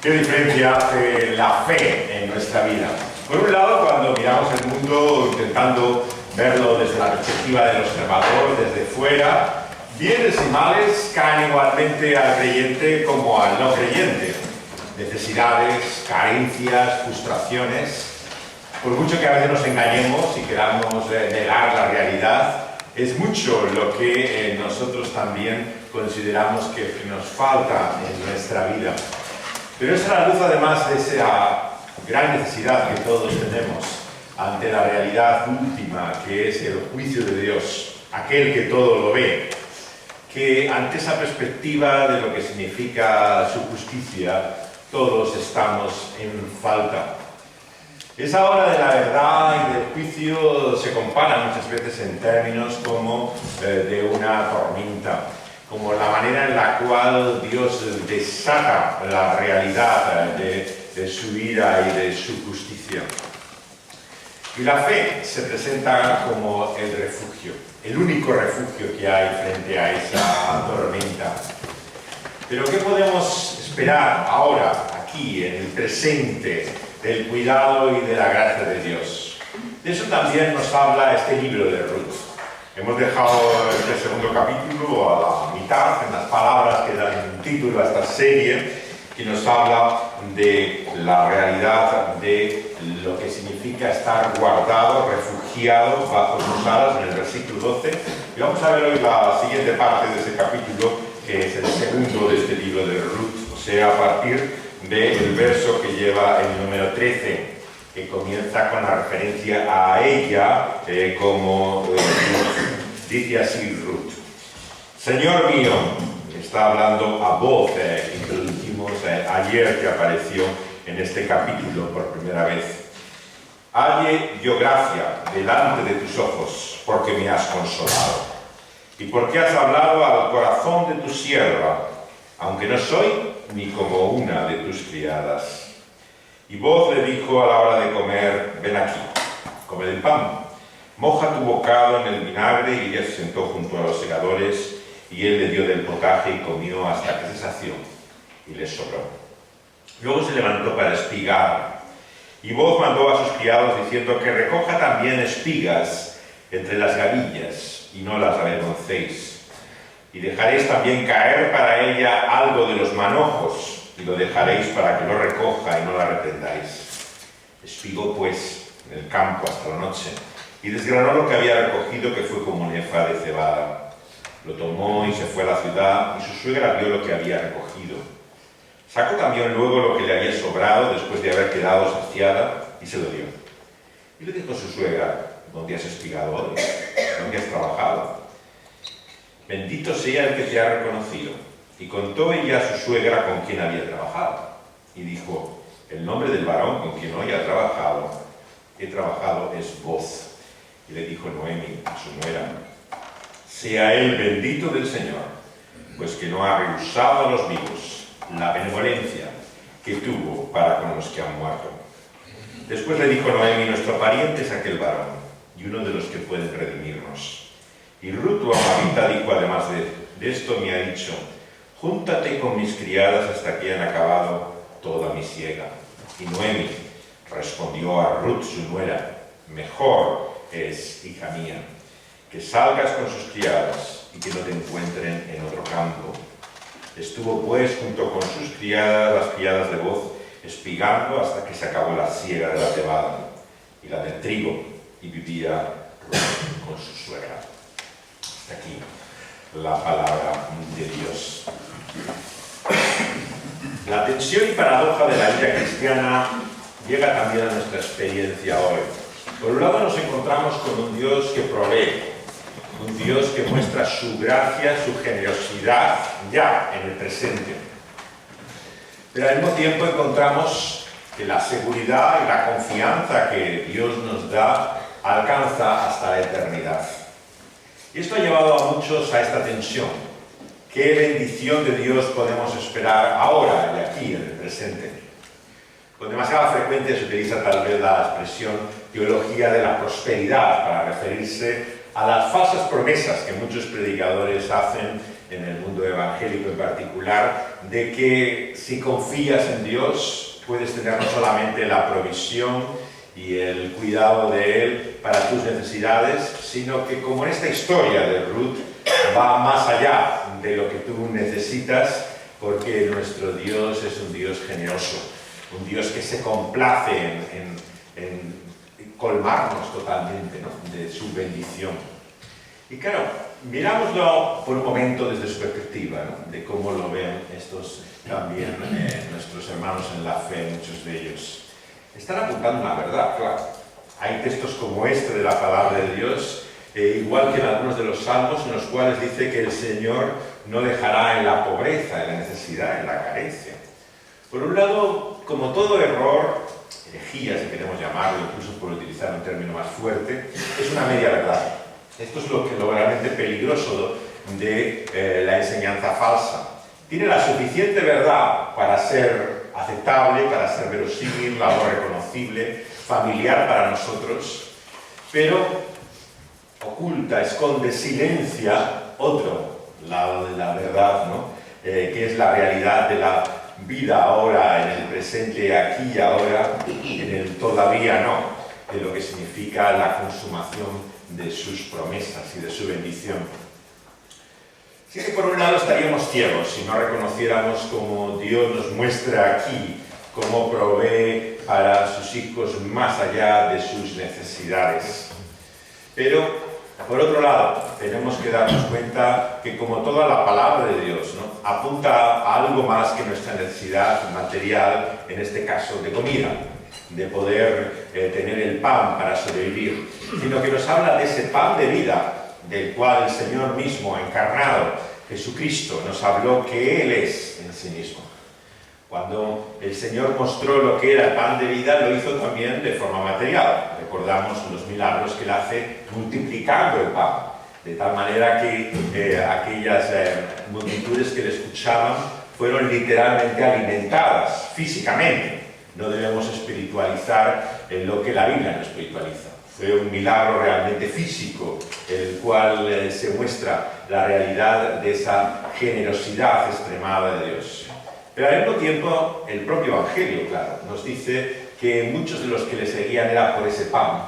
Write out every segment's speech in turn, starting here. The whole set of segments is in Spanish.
¿Qué diferencia hace la fe en nuestra vida? Por un lado, cuando miramos el mundo intentando verlo desde la perspectiva del observador, desde fuera, bienes y males caen igualmente al creyente como al no creyente. Necesidades, carencias, frustraciones. Por mucho que a veces nos engañemos y queramos negar la realidad, es mucho lo que nosotros también consideramos que nos falta en nuestra vida. Pero es a la luz además de esa gran necesidad que todos tenemos ante la realidad última, que es el juicio de Dios, aquel que todo lo ve, que ante esa perspectiva de lo que significa su justicia, todos estamos en falta. Esa hora de la verdad y del juicio se compara muchas veces en términos como de una tormenta, como la manera en la cual Dios desata la realidad de su ira y de su justicia. Y la fe se presenta como el refugio, el único refugio que hay frente a esa tormenta. Pero ¿qué podemos esperar ahora, aquí, en el presente, del cuidado y de la gracia de Dios? De eso también nos habla este libro de Ruth. Hemos dejado este segundo capítulo a la mitad, en las palabras que dan título a esta serie, que nos habla de la realidad de lo que significa estar guardado, refugiado bajo sus alas, en el versículo 12. Y vamos a ver hoy la siguiente parte de ese capítulo, que es el segundo de este libro de Ruth, o sea, a partir del verso que lleva el número 13. Que comienza con la referencia a ella como dice así Ruth. Señor mío, está hablando a voz, introducimos ayer que apareció en este capítulo por primera vez. Halle yo gracia delante de tus ojos, porque me has consolado, y porque has hablado al corazón de tu sierva, aunque no soy ni como una de tus criadas. Y voz le dijo a la hora de comer, ven aquí, come del pan, moja tu bocado en el vinagre, y ella se sentó junto a los segadores, y él le dio del potaje y comió hasta que se sació, y le sobró. Luego se levantó para espigar, y voz mandó a sus criados diciendo que recoja también espigas entre las gavillas, y no las avergoncéis. Y dejaréis también caer para ella algo de los manojos, y lo dejaréis para que lo recoja y no la reprendáis. Espigó pues en el campo hasta la noche, y desgranó lo que había recogido, que fue como un efa de cebada. Lo tomó y se fue a la ciudad, y su suegra vio lo que había recogido. Sacó también luego lo que le había sobrado, después de haber quedado saciada, y se lo dio. Y le dijo a su suegra, ¿dónde has espigado hoy? ¿Dónde has trabajado? Bendito sea el que te ha reconocido. Y contó ella a su suegra con quien había trabajado. Y dijo, el nombre del varón con quien hoy he trabajado es Boz. Y le dijo Noemi, su nuera, sea él bendito del Señor, pues que no ha rehusado a los vivos la benevolencia que tuvo para con los que han muerto. Después le dijo Noemi, nuestro pariente es aquel varón, y uno de los que pueden redimirnos. Y Ruth, tu amadita, dijo además de esto, me ha dicho, júntate con mis criadas hasta que hayan acabado toda mi siega. Y Noemi respondió a Ruth, su nuera, mejor es, hija mía, que salgas con sus criadas y que no te encuentren en otro campo. Estuvo pues junto con sus criadas, las criadas de voz, espigando hasta que se acabó la siega de la cebada y la del trigo, y vivía Ruth con su suegra. Hasta aquí la palabra de Dios. La tensión y paradoja de la vida cristiana llega también a nuestra experiencia hoy. Por un lado nos encontramos con un Dios que provee, un Dios que muestra su gracia, su generosidad ya en el presente. Pero al mismo tiempo encontramos que la seguridad y la confianza que Dios nos da alcanza hasta la eternidad. Y esto ha llevado a muchos a esta tensión. ¿Qué bendición de Dios podemos esperar ahora y aquí, en el presente? Con demasiada frecuencia se utiliza tal vez la expresión teología de la prosperidad para referirse a las falsas promesas que muchos predicadores hacen en el mundo evangélico en particular, de que si confías en Dios puedes tener no solamente la provisión y el cuidado de Él para tus necesidades, sino que, como en esta historia de Ruth, va más allá de lo que tú necesitas, porque nuestro Dios es un Dios generoso, un Dios que se complace en colmarnos totalmente, ¿no?, de su bendición. Y claro, mirámoslo por un momento desde su perspectiva, ¿no?, de cómo lo ven estos también nuestros hermanos en la fe, muchos de ellos. Están apuntando una verdad, claro. Hay textos como este de la palabra de Dios, igual que en algunos de los salmos, en los cuales dice que el Señor no dejará en la pobreza, en la necesidad, en la carencia. Por un lado, como todo error, herejía, si queremos llamarlo, incluso por utilizar un término más fuerte, es una media verdad. Esto es lo realmente peligroso de la enseñanza falsa. Tiene la suficiente verdad para ser aceptable, para ser verosímil, algo reconocible, familiar para nosotros, pero oculta, esconde, silencia otro lado de la verdad, ¿no?, que es la realidad de la vida ahora, en el presente, aquí y ahora, en el todavía no, de lo que significa la consumación de sus promesas y de su bendición. Así que por un lado estaríamos ciegos si no reconociéramos cómo Dios nos muestra aquí cómo provee para sus hijos más allá de sus necesidades. Pero por otro lado, tenemos que darnos cuenta que, como toda la palabra de Dios, ¿no?, apunta a algo más que nuestra necesidad material, en este caso de comida, de poder tener el pan para sobrevivir, sino que nos habla de ese pan de vida, del cual el Señor mismo, encarnado, Jesucristo, nos habló que Él es en sí mismo. Cuando el Señor mostró lo que era el pan de vida, lo hizo también de forma material. Recordamos los milagros que Él hace multiplicando el pan, de tal manera que aquellas multitudes que le escuchaban fueron literalmente alimentadas físicamente. No debemos espiritualizar lo que la Biblia no espiritualiza. Fue un milagro realmente físico, el cual se muestra la realidad de esa generosidad extremada de Dios. Pero al mismo tiempo, el propio Evangelio, claro, nos dice que muchos de los que le seguían era por ese pan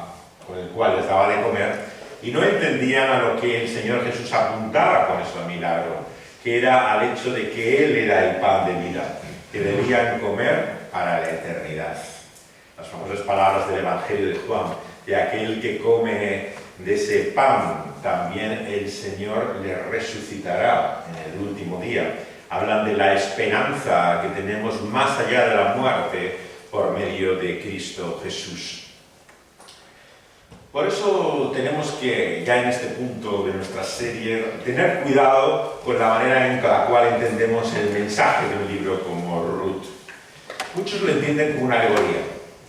con el cual les daba de comer, y no entendían a lo que el Señor Jesús apuntaba con ese milagro, que era al hecho de que Él era el pan de vida, que debían comer para la eternidad. Las famosas palabras del Evangelio de Juan, de aquel que come de ese pan, también el Señor le resucitará en el último día. Hablan de la esperanza que tenemos más allá de la muerte por medio de Cristo Jesús. Por eso tenemos que, ya en este punto de nuestra serie, tener cuidado con la manera en la cual entendemos el mensaje de un libro como Ruth. Muchos lo entienden como una alegoría,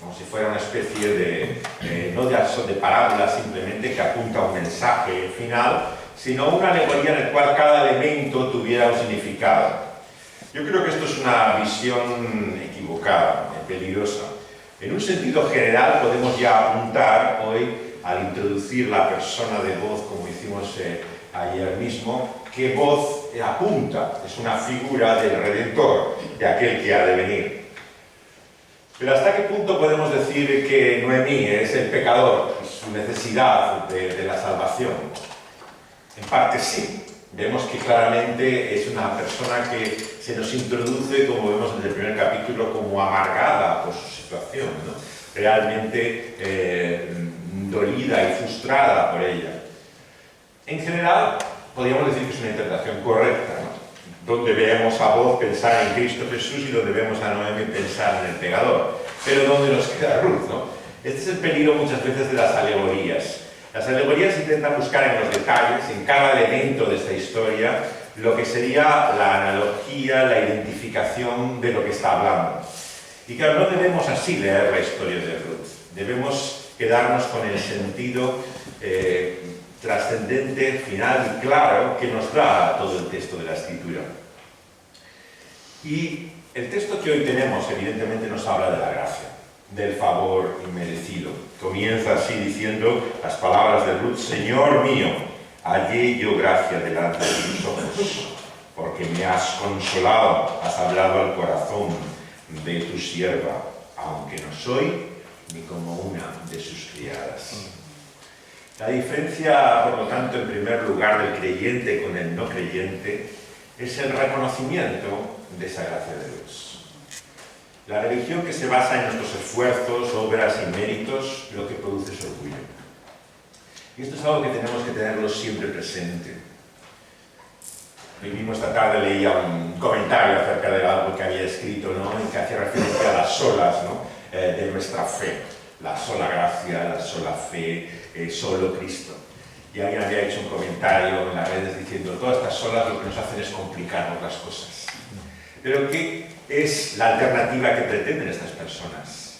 como si fuera una especie no de parábola simplemente que apunta a un mensaje final, sino una alegoría en la cual cada elemento tuviera un significado. Yo creo que esto es una visión equivocada, peligrosa. En un sentido general podemos ya apuntar hoy, al introducir la persona de voz, como hicimos ayer mismo, que voz apunta, es una figura del Redentor, de aquel que ha de venir. Pero ¿hasta qué punto podemos decir que Noemí es el pecador, su necesidad de la salvación? En parte sí. Vemos que claramente es una persona que se nos introduce, como vemos en el primer capítulo, como amargada por su situación, ¿no? Realmente dolida y frustrada por ella. En general, podríamos decir que es una interpretación correcta, ¿no?, donde vemos a Boaz pensar en Cristo Jesús y donde vemos a Noemi pensar en el pecador. Pero ¿dónde nos queda Ruth, no? Este es el peligro muchas veces de las alegorías. Las alegorías intentan buscar en los detalles, en cada elemento de esta historia, lo que sería la analogía, la identificación de lo que está hablando. Y claro, no debemos así leer la historia de Ruth. Debemos quedarnos con el sentido trascendente, final y claro que nos da todo el texto de la Escritura. Y el texto que hoy tenemos, evidentemente, nos habla de la gracia, del favor inmerecido. Comienza así diciendo las palabras de Ruth: Señor mío, hallé yo gracia delante de tus ojos. porque me has consolado, has hablado al corazón de tu sierva, aunque no soy ni como una de sus criadas. La diferencia, por lo tanto, en primer lugar, del creyente con el no creyente es el reconocimiento de esa gracia de Dios. La religión que se basa en nuestros esfuerzos, obras y méritos, lo que produce es orgullo. Y esto es algo que tenemos que tenerlo siempre presente. Hoy mismo esta tarde leía un comentario acerca de algo que había escrito, ¿no?, en que hacía referencia a las solas, ¿no?, de nuestra fe. La sola gracia, la sola fe, solo Cristo. Y alguien había hecho un comentario en las redes diciendo: todas estas solas lo que nos hacen es complicarnos las cosas. Pero ¿qué es la alternativa que pretenden estas personas?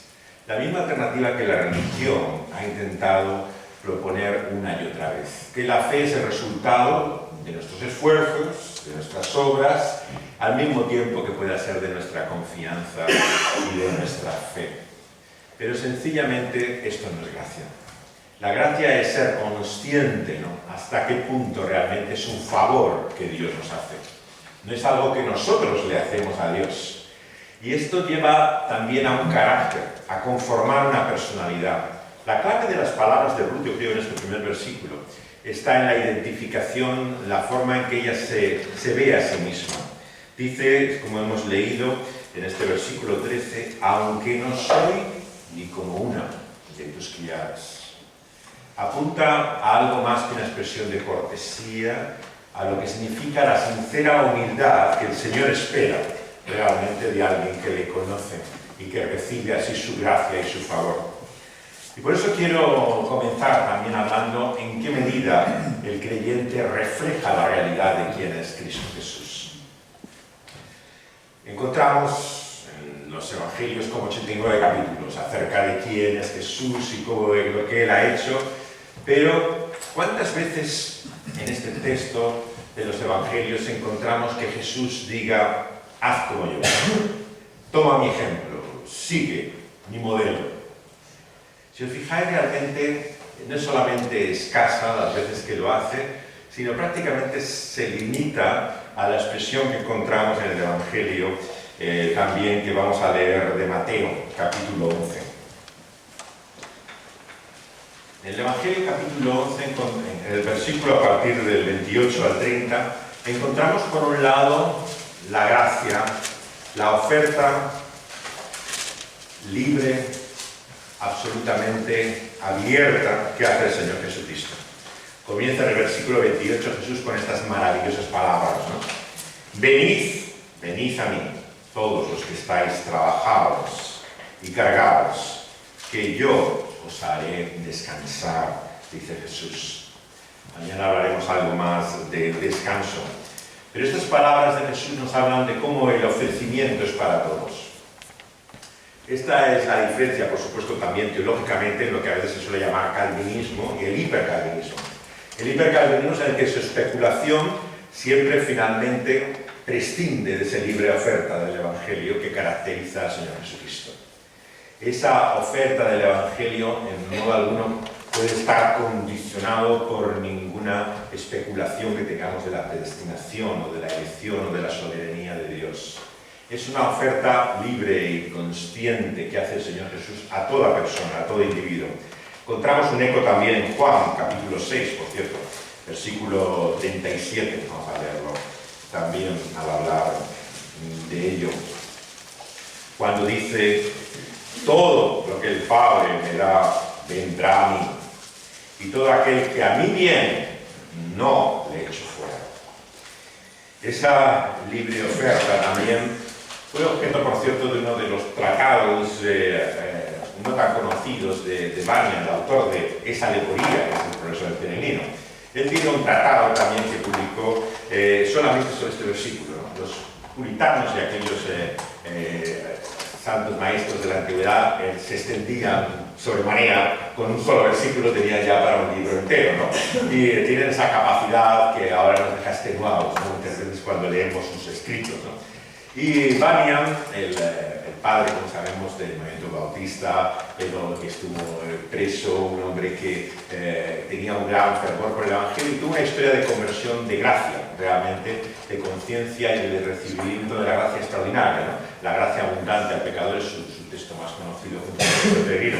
La misma alternativa que la religión ha intentado proponer una y otra vez. Que la fe es el resultado de nuestros esfuerzos, de nuestras obras, al mismo tiempo que pueda ser de nuestra confianza y de nuestra fe. Pero sencillamente esto no es gracia. La gracia es ser consciente, ¿no?, hasta qué punto realmente es un favor que Dios nos hace. No es algo que nosotros le hacemos a Dios. Y esto lleva también a un carácter, a conformar una personalidad. La clave de las palabras de Ruth, yo creo, en este primer versículo, está en la identificación, la forma en que ella se ve a sí misma. Dice, como hemos leído en este versículo 13, aunque no soy ni como una de tus criadas. Apunta a algo más que una expresión de cortesía, a lo que significa la sincera humildad que el Señor espera realmente de alguien que le conoce y que recibe así su gracia y su favor. Y por eso quiero comenzar también hablando en qué medida el creyente refleja la realidad de quién es Cristo Jesús. Encontramos en los Evangelios como 89 capítulos acerca de quién es Jesús y cómo es lo que Él ha hecho, pero ¿cuántas veces en este texto de los Evangelios encontramos que Jesús diga: haz como yo, toma mi ejemplo, sigue mi modelo? Si os fijáis, realmente no es solamente escasa las veces que lo hace, sino prácticamente se limita a la expresión que encontramos en el Evangelio también que vamos a leer de Mateo, capítulo 11. En el Evangelio, capítulo 11, en el versículo a partir del 28 al 30, encontramos por un lado la gracia, la oferta libre, absolutamente abierta que hace el Señor Jesucristo. Comienza en el versículo 28 Jesús con estas maravillosas palabras, ¿no? Venid, venid a mí, todos los que estáis trabajados y cargados, que yo os haré descansar, dice Jesús. Mañana hablaremos algo más de descanso. Pero estas palabras de Jesús nos hablan de cómo el ofrecimiento es para todos. Esta es la diferencia, por supuesto, también teológicamente en lo que a veces se suele llamar calvinismo y el hipercalvinismo. El hipercalvinismo es en el que su especulación siempre finalmente prescinde de esa libre oferta del Evangelio que caracteriza al Señor Jesucristo. Esa oferta del Evangelio, en modo alguno, puede estar condicionado por ninguna especulación que tengamos de la predestinación o de la elección o de la soberanía de Dios. Es una oferta libre y consciente que hace el Señor Jesús a toda persona, a todo individuo. Encontramos un eco también en Juan, capítulo 6, por cierto, versículo 37, vamos a leerlo también al hablar de ello. Cuando dice: todo lo que el Padre me da vendrá a mí, y todo aquel que a mí viene no le echo fuera. Esa libre oferta también fue objeto, por cierto, de uno de los tratados no tan conocidos de Bunyan, el autor de esa alegoría, que es el Progreso del Peregrino. Él tiene un tratado también que publicó solamente sobre este versículo, ¿no? Los puritanos y aquellos santos maestros de la antigüedad se extendían sobremanera, con un solo versículo tenían ya para un libro entero, ¿no? Y tienen esa capacidad que ahora nos deja extenuados, ¿no?, muchas veces cuando leemos sus escritos, ¿no? Y Bunyan, el padre, como sabemos, del movimiento bautista, pero que estuvo preso, un hombre que tenía un gran fervor por el Evangelio y tuvo una historia de conversión de gracia. realmente de conciencia y de recibimiento de la gracia extraordinaria, ¿no? La gracia abundante al pecador es su texto más conocido junto con el peregrino.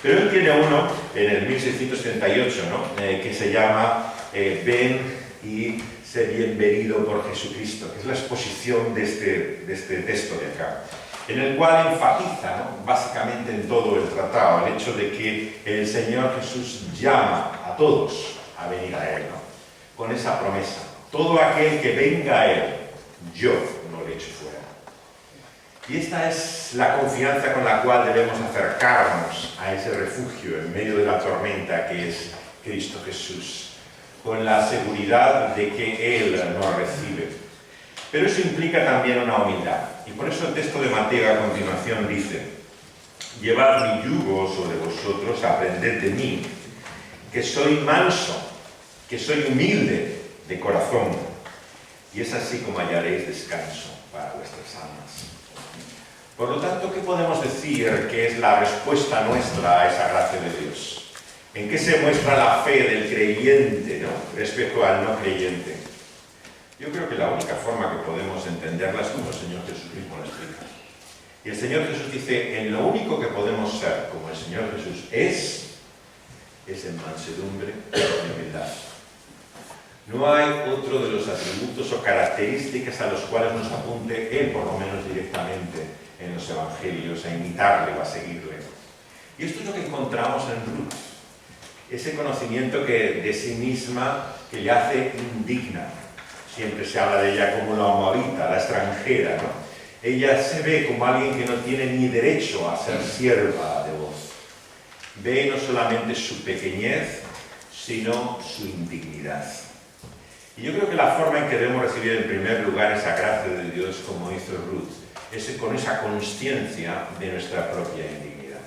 Pero él tiene uno en el 1638, ¿no? Que se llama Ven y sé bienvenido por Jesucristo, que es la exposición de este texto de acá, en el cual enfatiza, ¿no?, básicamente en todo el tratado el hecho de que el Señor Jesús llama a todos a venir a Él, ¿no?, con esa promesa: todo aquel que venga a Él, yo no le echo fuera. Y esta es la confianza con la cual debemos acercarnos a ese refugio en medio de la tormenta que es Cristo Jesús, con la seguridad de que Él nos recibe. Pero eso implica también una humildad. Y por eso el texto de Mateo a continuación dice: llevad mi yugo sobre vosotros, aprended de mí, que soy manso, que soy humilde de corazón, y es así como hallaréis descanso para vuestras almas. Por lo tanto, ¿qué podemos decir que es la respuesta nuestra a esa gracia de Dios? ¿En qué se muestra la fe del creyente, ¿no?, respecto al no creyente? Yo creo que la única forma que podemos entenderla es como el Señor Jesús mismo la explica. Y el Señor Jesús dice: en lo único que podemos ser como el Señor Jesús es en mansedumbre y humildad. No hay otro de los atributos o características a los cuales nos apunte Él, por lo menos directamente, en los evangelios, a imitarle o a seguirle. Y esto es lo que encontramos en Ruth. Ese conocimiento de sí misma que le hace indigna. Siempre se habla de ella como la moabita, la extranjera, ¿no? Ella se ve como alguien que no tiene ni derecho a ser sierva de voz. Ve no solamente su pequeñez, sino su indignidad. Y yo creo que la forma en que debemos recibir en primer lugar esa gracia de Dios, como hizo Ruth, es con esa consciencia de nuestra propia indignidad.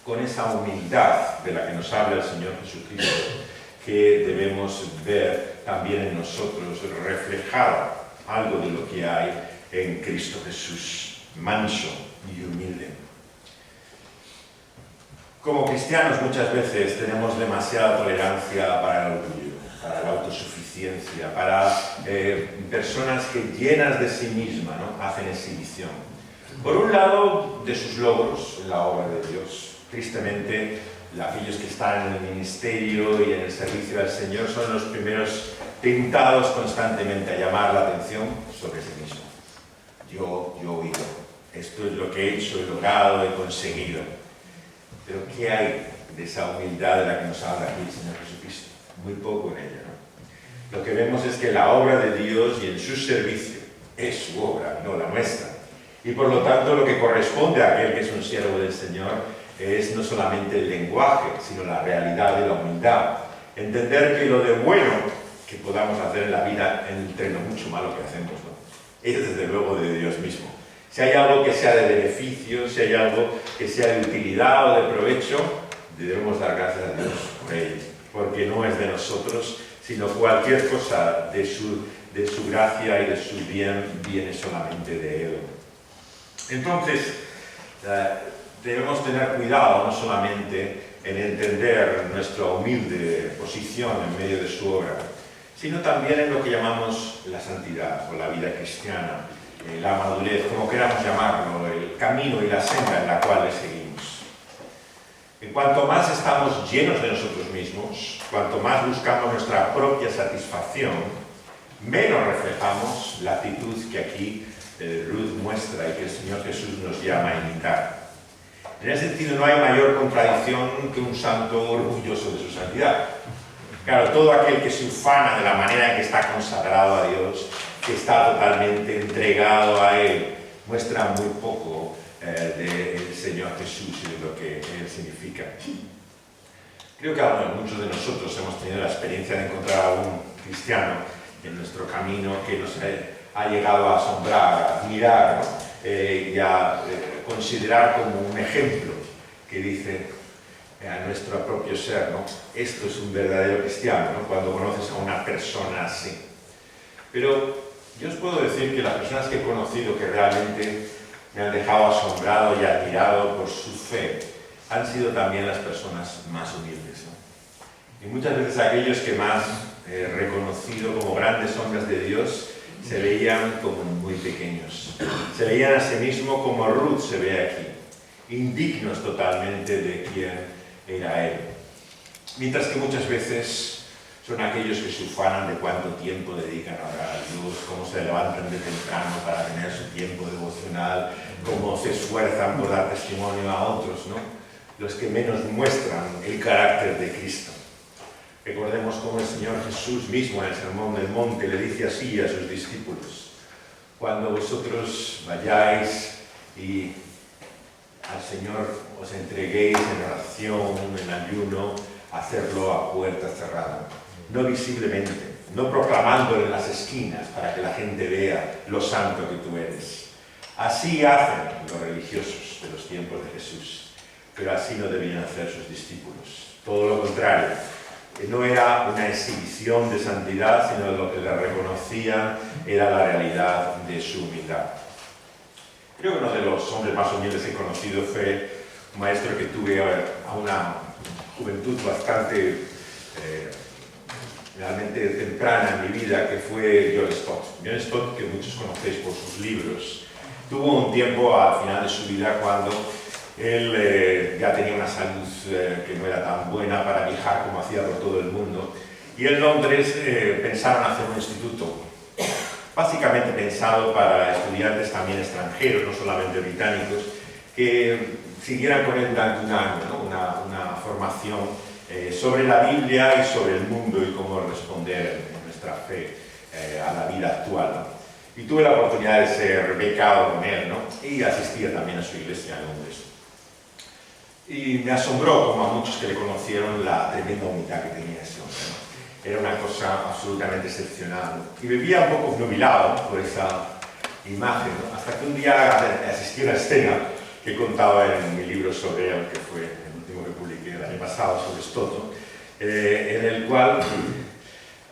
Con esa humildad de la que nos habla el Señor Jesucristo, que debemos ver también en nosotros reflejado algo de lo que hay en Cristo Jesús, manso y humilde. Como cristianos muchas veces tenemos demasiada tolerancia para el orgullo, para la autosuficiencia, para personas que llenas de sí mismas, ¿no?, hacen exhibición. Por un lado, de sus logros en la obra de Dios. Tristemente, aquellos que están en el ministerio y en el servicio del Señor son los primeros tentados constantemente a llamar la atención sobre sí mismo. Yo y yo. Esto es lo que he hecho, he logrado, he conseguido. Pero ¿qué hay de esa humildad de la que nos habla aquí el Señor Jesucristo? Muy poco en ella, ¿no? Lo que vemos es que la obra de Dios y en su servicio es su obra, no la nuestra. Y por lo tanto lo que corresponde a aquel que es un siervo del Señor es no solamente el lenguaje, sino la realidad de la humildad. Entender que lo de bueno que podamos hacer en la vida, entre lo mucho malo que hacemos, ¿no?, es desde luego de Dios mismo. Si hay algo que sea de beneficio, si hay algo que sea de utilidad o de provecho, debemos dar gracias a Dios por ello, porque no es de nosotros, sino cualquier cosa de su gracia y de su bien viene solamente de Él. Entonces, debemos tener cuidado no solamente en entender nuestra humilde posición en medio de su obra, sino también en lo que llamamos la santidad o la vida cristiana, la madurez, como queramos llamarlo, el camino y la senda en la cual le seguimos. En cuanto más estamos llenos de nosotros mismos, cuanto más buscamos nuestra propia satisfacción, menos reflejamos la actitud que aquí Ruth muestra y que el Señor Jesús nos llama a imitar. En ese sentido, no hay mayor contradicción que un santo orgulloso de su santidad. Claro, todo aquel que se ufana de la manera en que está consagrado a Dios, que está totalmente entregado a Él, muestra muy poco del Señor Jesús y de lo que Él significa. Creo que muchos de nosotros hemos tenido la experiencia de encontrar a un cristiano en nuestro camino que nos ha llegado a asombrar, a admirar, ¿no?, y a considerar como un ejemplo que dice a nuestro propio ser, ¿no?, esto es un verdadero cristiano, ¿no?, cuando conoces a una persona así. Pero yo os puedo decir que las personas que he conocido que realmente me han dejado asombrado y admirado por su fe han sido también las personas más humildes, ¿no? Y muchas veces aquellos que más reconocido como grandes hombres de Dios, se veían como muy pequeños. Se veían a sí mismos como Ruth se ve aquí, indignos totalmente de quién era él. Mientras que muchas veces son aquellos que se ufanan de cuánto tiempo dedican a orar a Dios, cómo se levantan de temprano para tener su tiempo devocional, cómo se esfuerzan por dar testimonio a otros, ¿no? Los que menos muestran el carácter de Cristo. Recordemos cómo el Señor Jesús mismo en el Sermón del Monte le dice así a sus discípulos: cuando vosotros vayáis y al Señor os entreguéis en oración, en ayuno, hacerlo a puerta cerrada, no visiblemente, no proclamándolo en las esquinas para que la gente vea lo santo que tú eres. Así hacen los religiosos de los tiempos de Jesús, pero así no debían hacer sus discípulos. Todo lo contrario, no era una exhibición de santidad, sino lo que le reconocían era la realidad de su humildad. Creo que uno de los hombres más humildes que he conocido fue un maestro que tuve a una juventud bastante realmente temprana en mi vida, que fue John Stott. John Stott, que muchos conocéis por sus libros, tuvo un tiempo al final de su vida cuando él ya tenía una salud que no era tan buena para viajar como hacía por todo el mundo, y en Londres pensaron hacer un instituto básicamente pensado para estudiantes también extranjeros, no solamente británicos, que siguieran con él durante un año, ¿no? una formación sobre la Biblia y sobre el mundo y cómo responder en nuestra fe a la vida actual, ¿no? Y tuve la oportunidad de ser becado con él, ¿no? Y asistía también a su iglesia en Londres. Y me asombró, como a muchos que le conocieron, la tremenda humildad que tenía ese hombre, ¿no? Era una cosa absolutamente excepcional. Y vivía un poco obnubilado por esa imagen, ¿no? Hasta que un día asistí a una escena que contaba en mi libro sobre él, que fue el último que publiqué el año pasado sobre Stott, ¿no? En el cual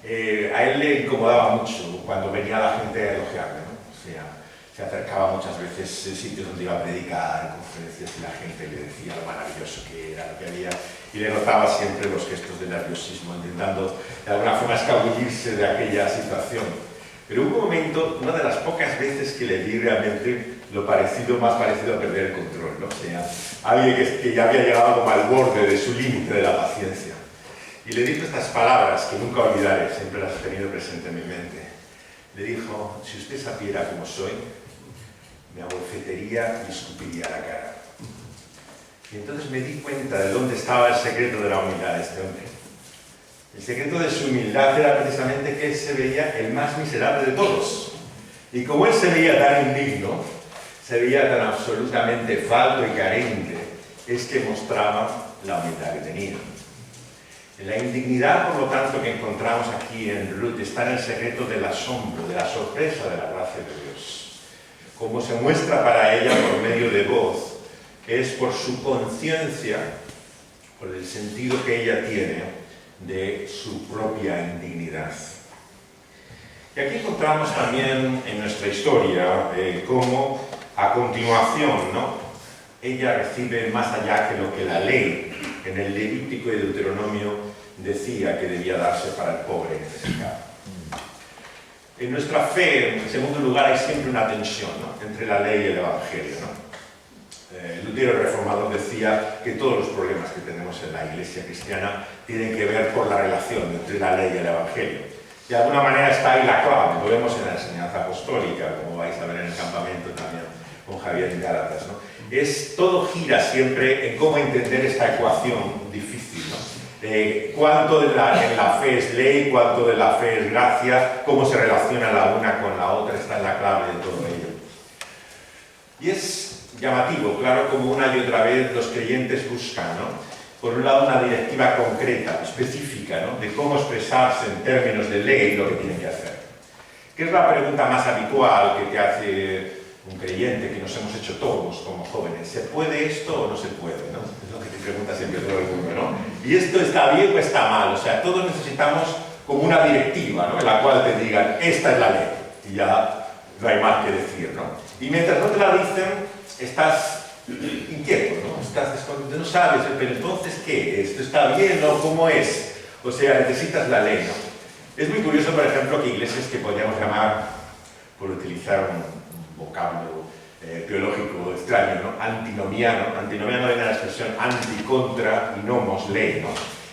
a él le incomodaba mucho cuando venía la gente a elogiarme, ¿no? O sea, se acercaba muchas veces a sitios donde iba a predicar, conferencias, y la gente le decía lo maravilloso que era, lo que había, y le notaba siempre los gestos de nerviosismo, intentando de alguna forma escabullirse de aquella situación. Pero hubo un momento, una de las pocas veces que le vi realmente más parecido a perder el control, ¿no? O sea, alguien que ya había llegado como al borde de su límite de la paciencia. Y le dijo estas palabras que nunca olvidaré, siempre las he tenido presente en mi mente. Le dijo: si usted supiera cómo soy, me abofetería y escupiría la cara. Y entonces me di cuenta de dónde estaba el secreto de la humildad de este hombre. El secreto de su humildad era precisamente que él se veía el más miserable de todos. Y como él se veía tan indigno, se veía tan absolutamente falto y carente, es que mostraba la humildad que tenía. La indignidad, por lo tanto, que encontramos aquí en Ruth está en el secreto del asombro, de la sorpresa de la gracia de Dios. Como se muestra para ella por medio de voz, es por su conciencia, por el sentido que ella tiene de su propia indignidad. Y aquí encontramos también en nuestra historia cómo a continuación, ¿no?, ella recibe más allá que lo que la ley en el Levítico y Deuteronomio decía que debía darse para el pobre necesitado. En nuestra fe, en segundo lugar, hay siempre una tensión, ¿no?, entre la ley y el Evangelio, ¿no? Lutero, el reformador, decía que todos los problemas que tenemos en la Iglesia cristiana tienen que ver por la relación entre la ley y el Evangelio. De alguna manera está ahí la clave, lo vemos en la enseñanza apostólica, como vais a ver en el campamento también con Javier y Gálatas, ¿no? Todo gira siempre en cómo entender esta ecuación difícil, ¿no? Cuánto en la fe es ley, cuánto de la fe es gracia, cómo se relaciona la una con la otra, está en la clave de todo ello. Y es llamativo, claro, como una y otra vez los creyentes buscan, ¿no?, por un lado una directiva concreta, específica, ¿no?, de cómo expresarse en términos de ley lo que tienen que hacer. ¿Qué es la pregunta más habitual que te hace un creyente, que nos hemos hecho todos como jóvenes? ¿Se puede esto o no se puede, ¿no? Es lo que te pregunta siempre todo el mundo, ¿no? ¿Y esto está bien o está mal? O sea, todos necesitamos como una directiva, ¿no?, en la cual te digan, esta es la ley, y ya no hay más que decir, ¿no? Y mientras no te la dicen, estás inquieto, ¿no? Estás descontento, no sabes, pero entonces, ¿qué? ¿Esto está bien o cómo es? O sea, necesitas la ley, ¿no? Es muy curioso, por ejemplo, que iglesias que podríamos llamar, por utilizar un vocablo teológico extraño, ¿no? Antinomiano viene de la expresión anti, contra y nomos, ley, ¿no?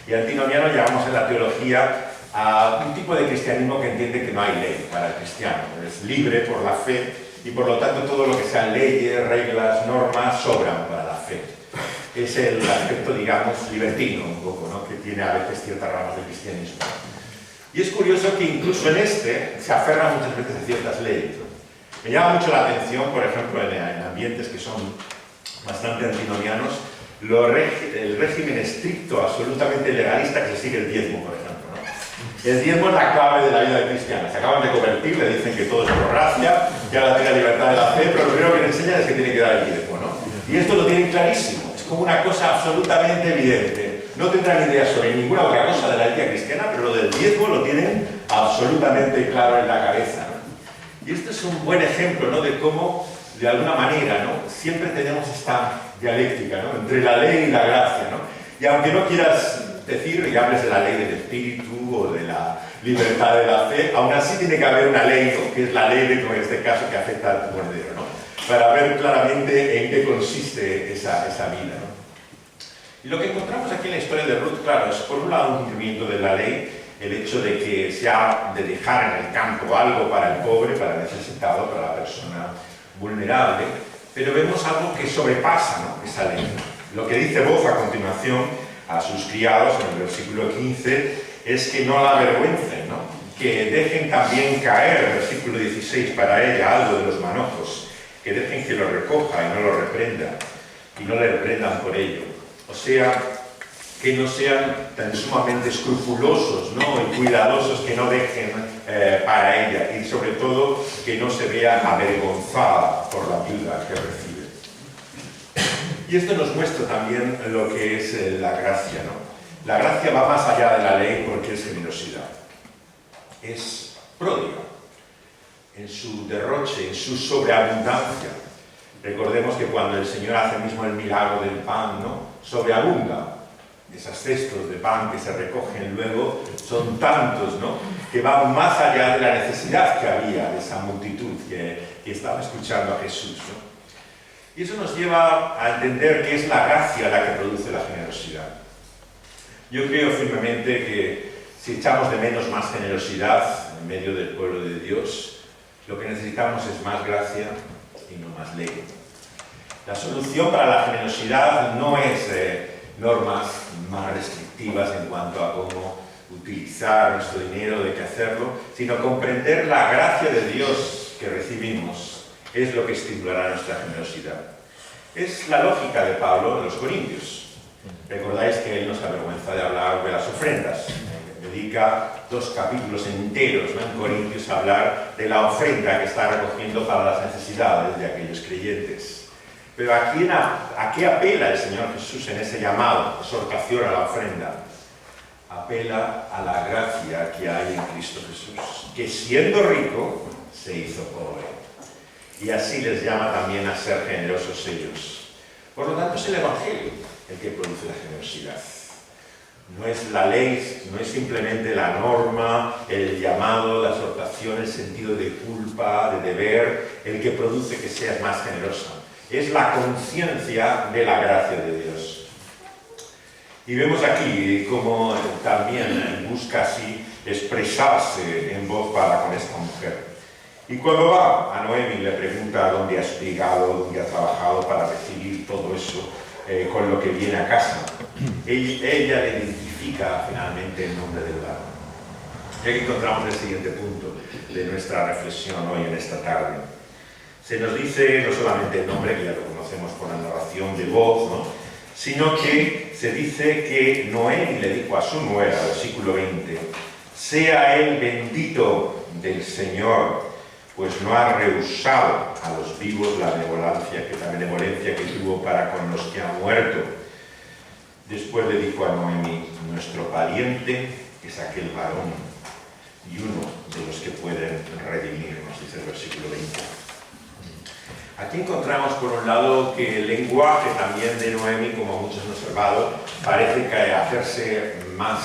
Y antinomiano llamamos en la teología a un tipo de cristianismo que entiende que no hay ley para el cristiano, es libre por la fe y por lo tanto todo lo que sean leyes, reglas, normas sobran para la fe. Es el aspecto, digamos, libertino un poco, ¿no? Que tiene a veces ciertas ramas del cristianismo. Y es curioso que incluso en este se aferra muchas veces a ciertas leyes, ¿no? Me llama mucho la atención, por ejemplo, en ambientes que son bastante antinomianos, el régimen estricto, absolutamente legalista que se sigue el diezmo, por ejemplo, ¿no? El diezmo es la clave de la vida del cristiano. Se acaban de convertir, le dicen que todo es por gracia, que ahora tiene libertad de la fe, pero lo primero que le enseñan es que tiene que dar el diezmo, ¿no? Y esto lo tienen clarísimo, es como una cosa absolutamente evidente. No tendrán idea sobre ninguna otra cosa de la vida cristiana, pero lo del diezmo lo tienen absolutamente claro en la cabeza, ¿no? Y esto es un buen ejemplo, ¿no? De cómo, de alguna manera, ¿no? Siempre tenemos esta dialéctica, ¿no? Entre la ley y la gracia, ¿no? Y aunque no quieras decir y hables de la ley del espíritu o de la libertad de la fe, aún así tiene que haber una ley, ¿no? Que es la ley, como en este caso, que afecta a tu cordero, ¿no? Para ver claramente en qué consiste esa vida, ¿no? Y lo que encontramos aquí en la historia de Ruth, claro, es por un lado un cumplimiento de la ley, el hecho de que se ha de dejar en el campo algo para el pobre, para el necesitado, para la persona vulnerable, pero vemos algo que sobrepasa, ¿no? Esa ley. Lo que dice Boaz a continuación a sus criados en el versículo 15 es que no la avergüencen, ¿no? Que dejen también caer, el versículo 16, para ella algo de los manojos, que dejen que lo recoja y no lo reprenda, y no le reprendan por ello. O sea, que no sean tan sumamente escrupulosos, ¿no? Y cuidadosos, que no dejen para ella, y sobre todo que no se vea avergonzada por la ayuda que recibe. Y esto nos muestra también lo que es la gracia, ¿no? La gracia va más allá de la ley porque es generosidad. Es pródiga en su derroche, en su sobreabundancia. Recordemos que cuando el Señor hace mismo el milagro del pan, ¿no? Sobreabunda. Esos cestos de pan que se recogen luego son tantos, ¿no? Que van más allá de la necesidad que había de esa multitud que estaba escuchando a Jesús, ¿no? Y eso nos lleva a entender que es la gracia la que produce la generosidad. Yo creo firmemente que si echamos de menos más generosidad en medio del pueblo de Dios, lo que necesitamos es más gracia y no más ley. La solución para la generosidad no es normas más restrictivas en cuanto a cómo utilizar nuestro dinero, de qué hacerlo, sino comprender la gracia de Dios que recibimos es lo que estimulará nuestra generosidad. Es la lógica de Pablo en los Corintios. Recordáis que él no se avergüenza de hablar de las ofrendas. Dedica 2 capítulos enteros, ¿no? En Corintios a hablar de la ofrenda que está recogiendo para las necesidades de aquellos creyentes. Pero ¿a qué apela el Señor Jesús en ese llamado, exhortación a la ofrenda? Apela a la gracia que hay en Cristo Jesús, que siendo rico, se hizo pobre. Y así les llama también a ser generosos ellos. Por lo tanto, es el Evangelio el que produce la generosidad. No es la ley, no es simplemente la norma, el llamado, la exhortación, el sentido de culpa, de deber, el que produce que seas más generoso. Es la conciencia de la gracia de Dios. Y vemos aquí cómo también busca así expresarse en voz para con esta mujer. Y cuando va a Noemi le pregunta dónde has llegado, dónde has trabajado para recibir todo eso con lo que viene a casa. Ella le identifica finalmente el nombre del varón. Y aquí encontramos el siguiente punto de nuestra reflexión hoy en esta tarde. Se nos dice no solamente el nombre, que ya lo conocemos por la narración de voz, ¿no? Sino que se dice que Noemi le dijo a su nuera, versículo 20, sea él bendito del Señor, pues no ha rehusado a los vivos la benevolencia que tuvo para con los que han muerto. Después le dijo a Noemi, nuestro pariente es aquel varón y uno de los que pueden redimirnos, dice el versículo 20. Aquí encontramos por un lado que el lenguaje también de Noemi, como muchos han observado, parece que hacerse más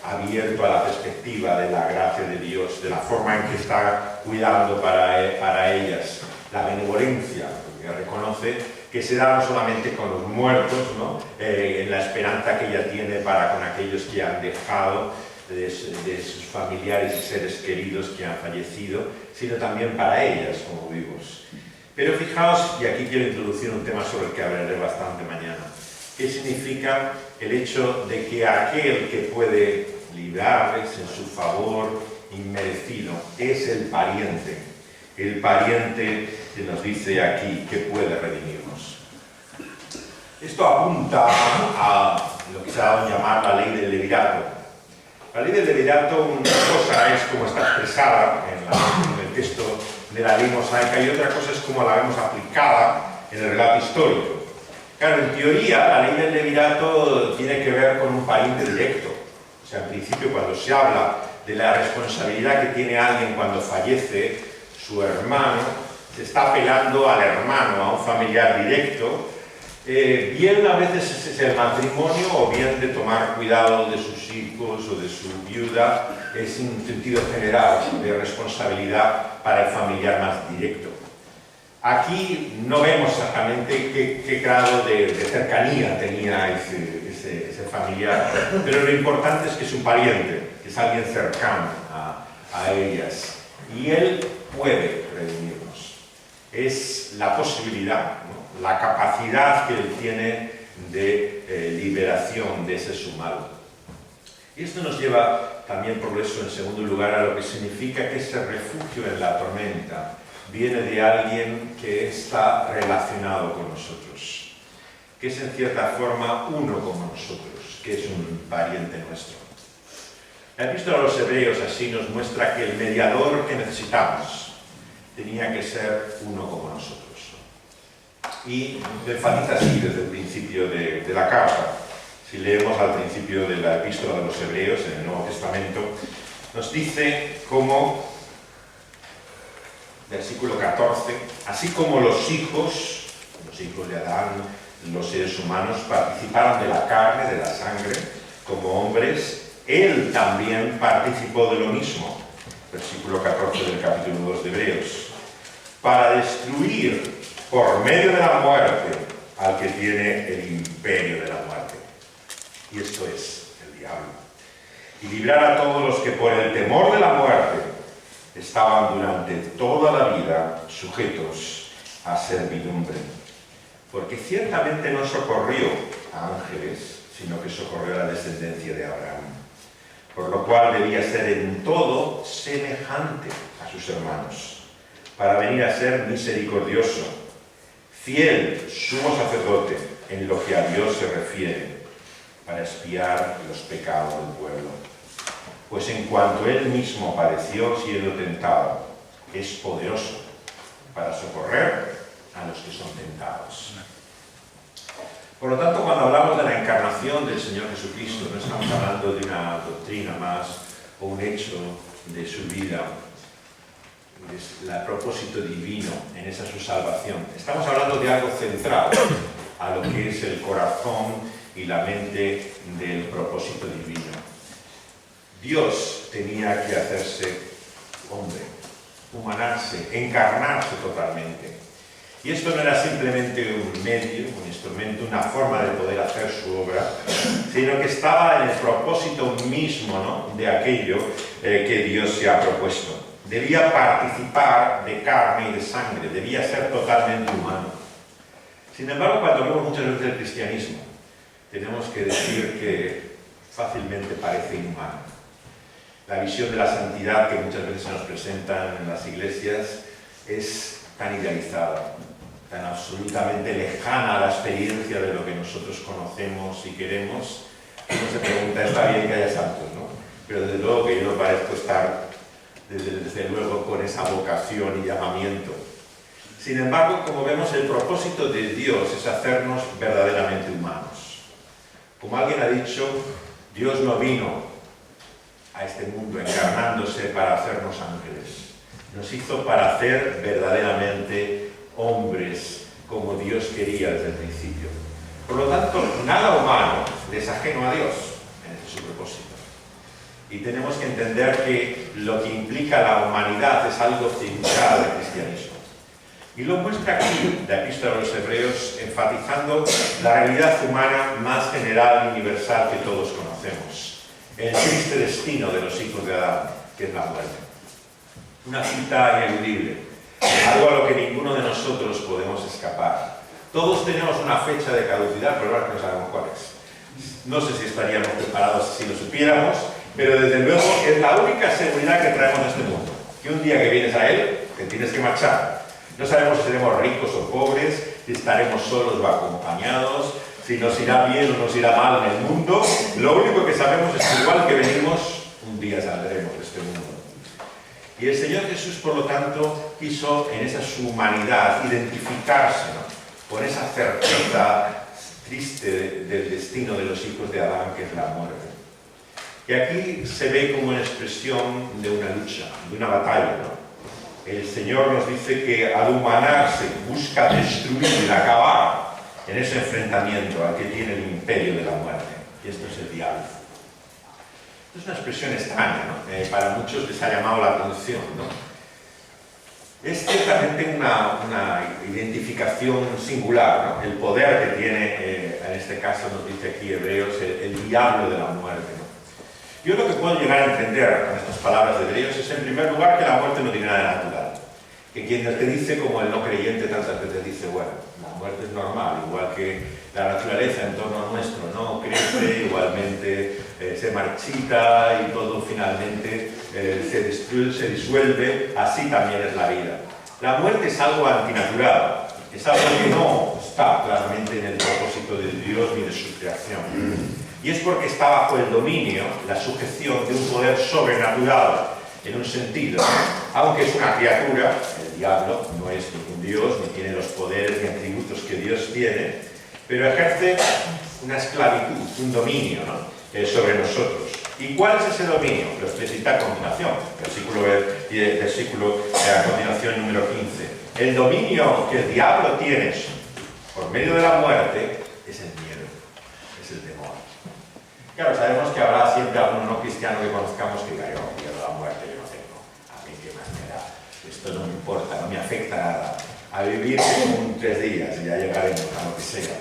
abierto a la perspectiva de la gracia de Dios, de la forma en que está cuidando para ellas, la benevolencia, porque reconoce que se da no solamente con los muertos, ¿no? En la esperanza que ella tiene para con aquellos que han dejado de sus familiares y seres queridos que han fallecido, sino también para ellas como vivos. Pero fijaos, y aquí quiero introducir un tema sobre el que hablaré bastante mañana, ¿qué significa el hecho de que aquel que puede librarles en su favor inmerecido es el pariente que nos dice aquí que puede redimirnos? Esto apunta a lo que se ha dado a llamar la ley del levirato. La ley del levirato, una cosa es como está expresada en el texto de la ley mosaica y otra cosa es como la vemos aplicada en el relato histórico. Claro, en teoría, la ley del levirato tiene que ver con un pariente directo. O sea, en principio, cuando se habla de la responsabilidad que tiene alguien cuando fallece su hermano, se está apelando al hermano, a un familiar directo, bien a veces es el matrimonio o bien de tomar cuidado de sus hijos o de su viuda, es un sentido general de responsabilidad para el familiar más directo. Aquí no vemos exactamente qué grado de cercanía tenía ese familiar, pero lo importante es que es un pariente, que es alguien cercano a ellas, y él puede redimirnos. Es la posibilidad, ¿no? La capacidad que él tiene de liberación de ese sumal. Y esto nos lleva también, por eso, en segundo lugar, a lo que significa que ese refugio en la tormenta viene de alguien que está relacionado con nosotros, que es en cierta forma uno como nosotros, que es un pariente nuestro. La epístola a los Hebreos así nos muestra que el mediador que necesitamos tenía que ser uno como nosotros. Y lo enfatiza así desde el principio de la carta. Si leemos al principio de la epístola de los Hebreos en el Nuevo Testamento, nos dice cómo, versículo 14, así como los hijos de Adán, los seres humanos, participaron de la carne, de la sangre, como hombres, él también participó de lo mismo, versículo 14 del capítulo 2 de Hebreos, para destruir por medio de la muerte al que tiene el imperio de la muerte. Y esto es el diablo. Y librar a todos los que por el temor de la muerte estaban durante toda la vida sujetos a servidumbre. Porque ciertamente no socorrió a ángeles, sino que socorrió a la descendencia de Abraham. Por lo cual debía ser en todo semejante a sus hermanos, para venir a ser misericordioso, fiel sumo sacerdote en lo que a Dios se refiere, para expiar los pecados del pueblo. Pues en cuanto él mismo padeció siendo tentado, es poderoso para socorrer a los que son tentados. Por lo tanto, cuando hablamos de la encarnación del Señor Jesucristo, no estamos hablando de una doctrina más o un hecho de su vida, es el propósito divino en esa su salvación. Estamos hablando de algo central a lo que es el corazón y la mente del propósito divino. Dios tenía que hacerse hombre, humanarse, encarnarse totalmente. Y esto no era simplemente un medio, un instrumento, una forma de poder hacer su obra, sino que estaba en el propósito mismo, ¿no?, de aquello que Dios se ha propuesto. Debía participar de carne y de sangre, debía ser totalmente humano. Sin embargo, cuando vemos muchas veces el cristianismo, tenemos que decir que fácilmente parece inhumano. La visión de la santidad que muchas veces se nos presentan en las iglesias es tan idealizada, tan absolutamente lejana a la experiencia de lo que nosotros conocemos y queremos, que uno se pregunta, está bien que haya santos, ¿no? Pero desde luego que yo no parezco estar, desde luego, con esa vocación y llamamiento. Sin embargo, como vemos, el propósito de Dios es hacernos verdaderamente humanos. Como alguien ha dicho, Dios no vino a este mundo encarnándose para hacernos ángeles. Nos hizo para hacer verdaderamente hombres como Dios quería desde el principio. Por lo tanto, nada humano es ajeno a Dios en ese su propósito. Y tenemos que entender que lo que implica la humanidad es algo central del cristianismo. Y lo muestra aquí la Epístola a los Hebreos, enfatizando la realidad humana más general y universal que todos conocemos. El triste destino de los hijos de Adán, que es la muerte. Una cita ineludible, algo a lo que ninguno de nosotros podemos escapar. Todos tenemos una fecha de caducidad, pero ahora no sabemos cuál es. No sé si estaríamos preparados si lo supiéramos, pero desde luego es la única seguridad que traemos a este mundo. Que un día que vienes a él, te tienes que marchar. No sabemos si seremos ricos o pobres, si estaremos solos o acompañados, si nos irá bien o nos irá mal en el mundo. Lo único que sabemos es que igual que venimos, un día saldremos de este mundo. Y el Señor Jesús, por lo tanto, quiso en esa su humanidad identificarse, ¿no?, con esa certeza triste del destino de los hijos de Adán, que es la muerte. Y aquí se ve como una expresión de una lucha, de una batalla, ¿no? El Señor nos dice que al humanarse busca destruir y acabar en ese enfrentamiento al que tiene el imperio de la muerte. Y esto es el diablo. Es una expresión extraña, ¿no? Para muchos les ha llamado la atención, ¿no? Es ciertamente una identificación singular, ¿no? El poder que tiene, en este caso nos dice aquí Hebreos, el diablo de la muerte, ¿no? Yo lo que puedo llegar a entender con estas palabras de Hebreos es, en primer lugar, que la muerte no tiene nada de natural. Que quien te dice, como el no creyente tantas veces dice, bueno, la muerte es normal, igual que la naturaleza en torno a nuestro, ¿no?, crece, igualmente se marchita y todo finalmente se disuelve, así también es la vida. La muerte es algo antinatural, es algo que no está claramente en el propósito de Dios ni de su creación. Y es porque está bajo el dominio, la sujeción de un poder sobrenatural, en un sentido, aunque es una criatura, el diablo no es ningún Dios, ni tiene los poderes ni atributos que Dios tiene, pero ejerce una esclavitud, un dominio, ¿no?, sobre nosotros. ¿Y cuál es ese dominio? Lo explica a continuación, versículo a continuación número 15. El dominio que el diablo tiene por medio de la muerte es el miedo, es el temor. Claro, sabemos que habrá siempre algún no cristiano que conozcamos que diga, yo miedo a la muerte yo no tengo, a mí qué más me da, esto no me importa, no me afecta nada, a vivir como 3 días y ya llegaremos a lo que sea.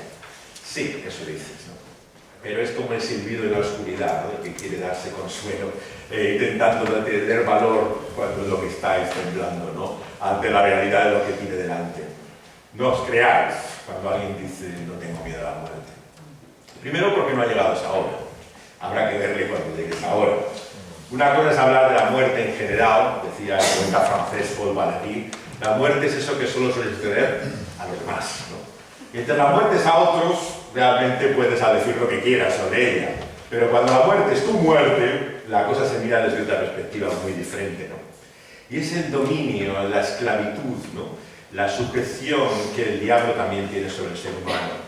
Sí, eso dices, ¿no? Pero es como el silbido de la oscuridad, ¿no?, el que quiere darse consuelo, intentando tener valor cuando lo que está es temblando, ¿no?, ante la realidad de lo que tiene delante. No os creáis cuando alguien dice no tengo miedo a la muerte. Primero porque no ha llegado esa hora. Habrá que verle cuando llegue esa hora. Una cosa es hablar de la muerte en general, decía el poeta francés Paul Valéry, la muerte es eso que solo suele suceder a los demás, ¿no? Mientras la muerte es a otros, realmente puedes decir lo que quieras sobre ella. Pero cuando la muerte es tu muerte, la cosa se mira desde otra perspectiva muy diferente, ¿no? Y es el dominio, la esclavitud, ¿no?, la sujeción que el diablo también tiene sobre el ser humano.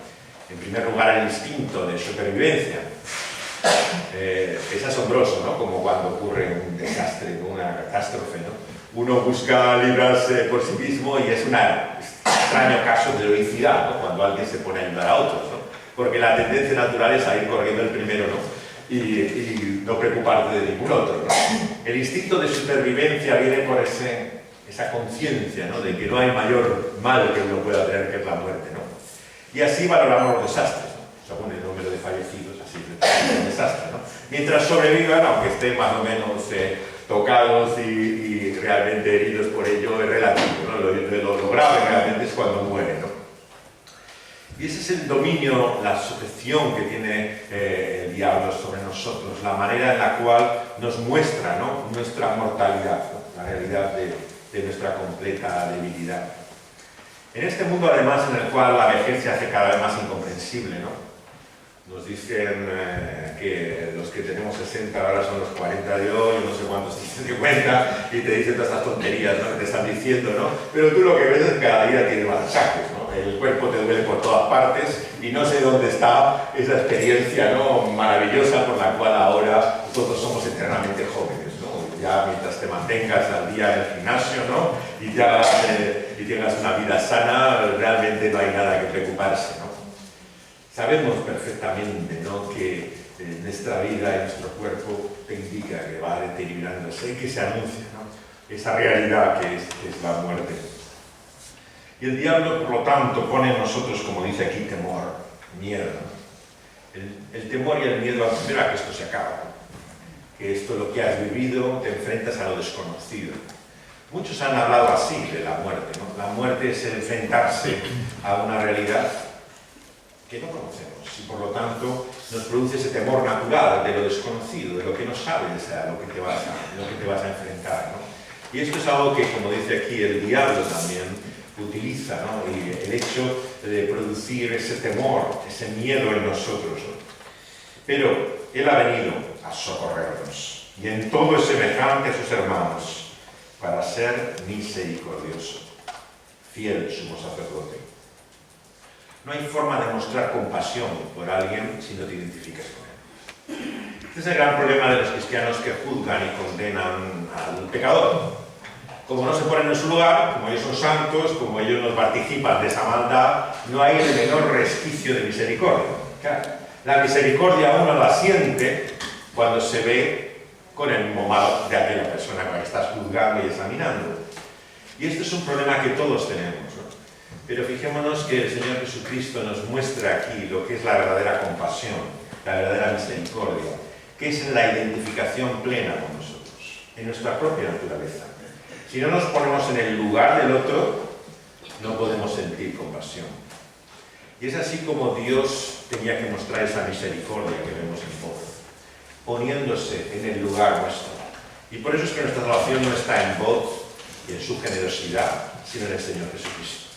En primer lugar, el instinto de supervivencia. Es asombroso, ¿no?, como cuando ocurre un desastre, una catástrofe, ¿no? Uno busca librarse por sí mismo y es un extraño caso de heroicidad, ¿no?, cuando alguien se pone a ayudar a otros, ¿no? Porque la tendencia natural es a ir corriendo el primero, ¿no?, y no preocuparte de ningún otro, ¿no? El instinto de supervivencia viene por esa conciencia, ¿no?, de que no hay mayor mal que uno pueda tener, que es la muerte, ¿no? Y así valoramos los desastres, ¿no?, según el número de fallecidos, así es el desastre, ¿no? Mientras sobrevivan, aunque estén más o menos tocados y realmente heridos por ello, es relativo, ¿no? Lo grave realmente es cuando mueren, ¿no? Y ese es el dominio, la sujeción que tiene el diablo sobre nosotros, la manera en la cual nos muestra, ¿no?, nuestra mortalidad, ¿no?, la realidad de nuestra completa debilidad. En este mundo, además, en el cual la vejez se hace cada vez más incomprensible, ¿no? Nos dicen que los que tenemos 60 ahora son los 40 de hoy, no sé cuántos tienen 50, y te dicen todas estas tonterías, ¿no?, que te están diciendo, ¿no? Pero tú lo que ves es que cada día tiene más achaques, ¿no? El cuerpo te duele por todas partes y no sé dónde está esa experiencia, ¿no?, maravillosa por la cual ahora todos somos eternamente jóvenes, ¿no? Ya mientras te mantengas al día en el gimnasio, ¿no?, y tengas una vida sana, realmente no hay nada que preocuparse, ¿no? Sabemos perfectamente, ¿no?, que nuestra vida y nuestro cuerpo te indica que va deteriorándose y que se anuncia, ¿no?, esa realidad que es la muerte. Y el diablo, por lo tanto, pone en nosotros, como dice aquí, temor, miedo. El temor y el miedo a que esto se acaba, que esto, lo que has vivido, te enfrentas a lo desconocido. Muchos han hablado así de la muerte, ¿no? La muerte es el enfrentarse a una realidad que no conocemos y por lo tanto nos produce ese temor natural de lo desconocido, de lo que no sabes, a lo que te vas a enfrentar, ¿no? Y esto es algo que, como dice aquí, el diablo también utiliza, ¿no? Y el hecho de producir ese temor, ese miedo en nosotros, ¿no? Pero Él ha venido a socorrernos y en todo es semejante a sus hermanos para ser misericordioso, fiel sumo sacerdote. No hay forma de mostrar compasión por alguien si no te identificas con él. Este es el gran problema de los cristianos que juzgan y condenan al pecador. Como no se ponen en su lugar, como ellos son santos, como ellos no participan de esa maldad, no hay el menor resquicio de misericordia. Claro, la misericordia uno la siente cuando se ve con el mismo mal de aquella persona con la que estás juzgando y examinando. Y este es un problema que todos tenemos, ¿no? Pero fijémonos que el Señor Jesucristo nos muestra aquí lo que es la verdadera compasión, la verdadera misericordia, que es la identificación plena con nosotros, en nuestra propia naturaleza. Si no nos ponemos en el lugar del otro, no podemos sentir compasión. Y es así como Dios tenía que mostrar esa misericordia que vemos en voz, poniéndose en el lugar nuestro. Y por eso es que nuestra salvación no está en voz y en su generosidad, sino en el Señor Jesucristo.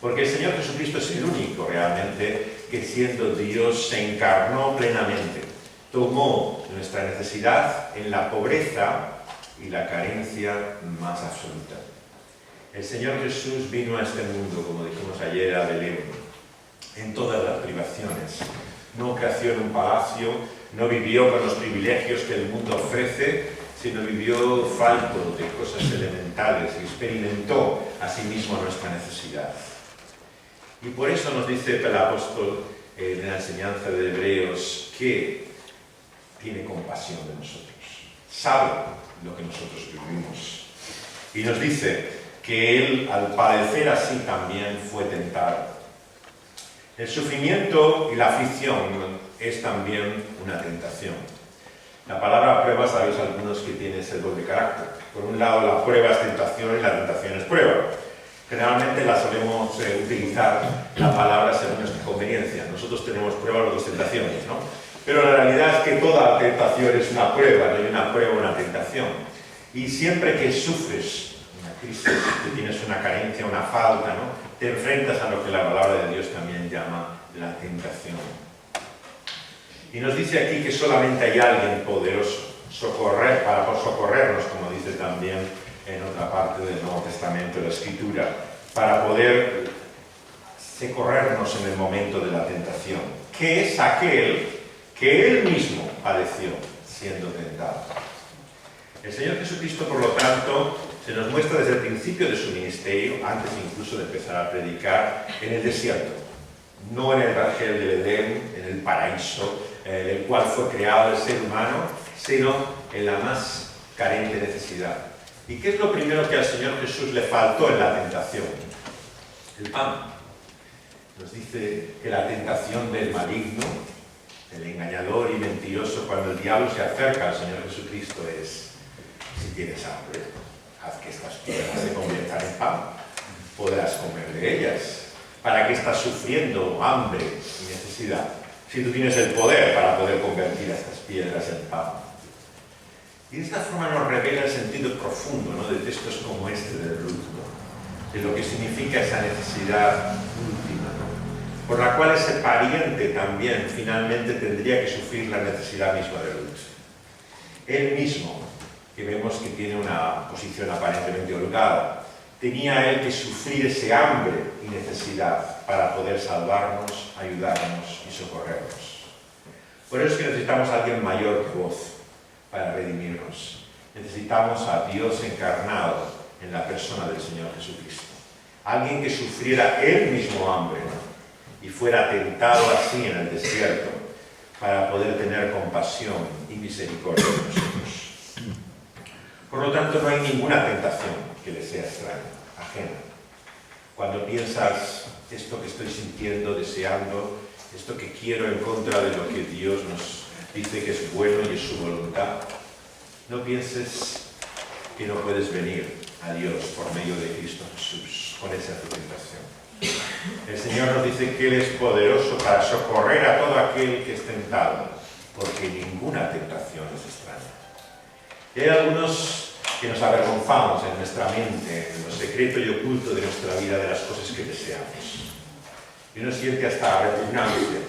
Porque el Señor Jesucristo es el único realmente que, siendo Dios, se encarnó plenamente. Tomó nuestra necesidad en la pobreza y la carencia más absoluta. El Señor Jesús vino a este mundo, como dijimos ayer, a Belén, en todas las privaciones. No creció en un palacio, no vivió con los privilegios que el mundo ofrece, sino vivió falto de cosas elementales y experimentó a sí mismo nuestra necesidad. Y por eso nos dice el apóstol en la enseñanza de Hebreos que tiene compasión de nosotros, sabe lo que nosotros vivimos. Y nos dice que Él, al padecer así, también fue tentado. El sufrimiento y la aflicción es también una tentación. La palabra prueba, sabéis algunos que tiene ese doble carácter. Por un lado, la prueba es tentación y la tentación es prueba. Generalmente la solemos utilizar la palabra según nuestra conveniencia. Nosotros tenemos pruebas, los dos tentaciones, ¿no? Pero la realidad es que toda tentación es una prueba, no hay una prueba o una tentación. Y siempre que sufres una crisis, que tienes una carencia, una falta, ¿no?, te enfrentas a lo que la palabra de Dios también llama la tentación. Y nos dice aquí que solamente hay alguien poderoso para socorrernos, como dice también en otra parte del Nuevo Testamento, de la Escritura, para poder socorrernos en el momento de la tentación, que es aquel que Él mismo padeció siendo tentado. El Señor Jesucristo, por lo tanto, se nos muestra desde el principio de su ministerio, antes incluso de empezar a predicar, en el desierto, no en el Vergel del Edén, en el paraíso, en el cual fue creado el ser humano, sino en la más carente necesidad. ¿Y qué es lo primero que al Señor Jesús le faltó en la tentación? El pan. Nos dice que la tentación del maligno, el engañador y mentiroso, cuando el diablo se acerca al Señor Jesucristo, es: si tienes hambre, haz que estas piedras se conviertan en pan, podrás comer de ellas. ¿Para qué estás sufriendo hambre y necesidad si tú tienes el poder para poder convertir a estas piedras en pan? Y de esta forma nos revela el sentido profundo, ¿no?, de textos como este de Ruth, ¿no?, de lo que significa esa necesidad última, ¿no?, por la cual ese pariente también finalmente tendría que sufrir la necesidad misma de Ruth. Él mismo, que vemos que tiene una posición aparentemente holgada, tenía él que sufrir ese hambre y necesidad para poder salvarnos, ayudarnos y socorrernos. Por eso es que necesitamos a alguien mayor que vos para redimirnos. Necesitamos a Dios encarnado en la persona del Señor Jesucristo. Alguien que sufriera él mismo hambre, ¿no?, y fuera tentado así en el desierto, para poder tener compasión y misericordia de nosotros. Por lo tanto, no hay ninguna tentación que le sea extraña, ajena. Cuando piensas esto que estoy sintiendo, deseando, esto que quiero en contra de lo que Dios nos dice que es bueno y es su voluntad, no pienses que no puedes venir a Dios por medio de Cristo Jesús con esa tentación. El Señor nos dice que Él es poderoso para socorrer a todo aquel que es tentado, porque ninguna tentación es extraña. Y hay algunos que nos avergonzamos en nuestra mente, en lo secreto y oculto de nuestra vida, de las cosas que deseamos. Y uno siente hasta repugnancia,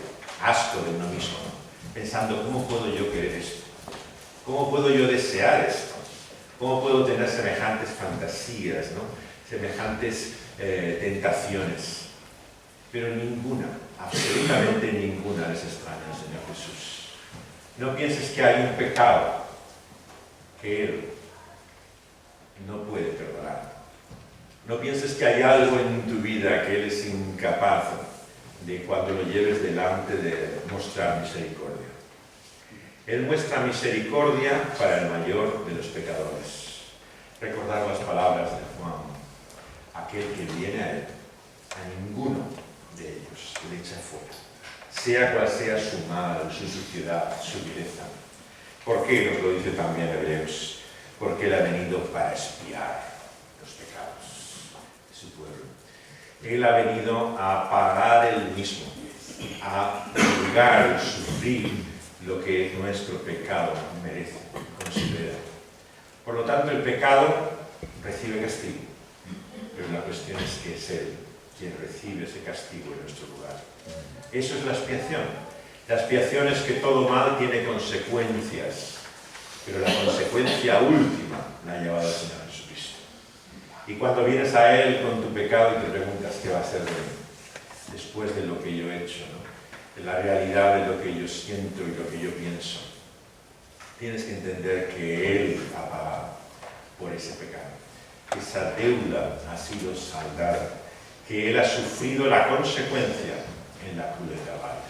asco de uno mismo, pensando, ¿cómo puedo yo querer esto? ¿Cómo puedo yo desear esto? ¿Cómo puedo tener semejantes fantasías, ¿no? Semejantes tentaciones? Pero ninguna, absolutamente ninguna les extraña al Señor Jesús. No pienses que hay un pecado que Él no puede perdonar. No pienses que hay algo en tu vida que Él es incapaz de, cuando lo lleves delante, de mostrar misericordia. Él muestra misericordia para el mayor de los pecadores. Recordar las palabras de Juan: aquel que viene a Él, a ninguno de ellos le echa fuera, sea cual sea su mal, su suciedad, su vileza. ¿Por qué? Nos lo dice también Hebreos. Porque Él ha venido para expiar los pecados de su pueblo. Él ha venido a pagar Él mismo, a juzgar y sufrir lo que nuestro pecado merece, considera. Por lo tanto, el pecado recibe castigo, pero la cuestión es que es Él quien recibe ese castigo en nuestro lugar. Eso es la expiación. La expiación es que todo mal tiene consecuencias, pero la consecuencia última la ha llevado el Señor Jesucristo. Y cuando vienes a Él con tu pecado y te preguntas qué va a ser de mí después de lo que yo he hecho, ¿no? De la realidad de lo que yo siento y lo que yo pienso, tienes que entender que Él ha pagado por ese pecado. Esa deuda ha sido saldada, que Él ha sufrido la consecuencia en la cruz del Calvario.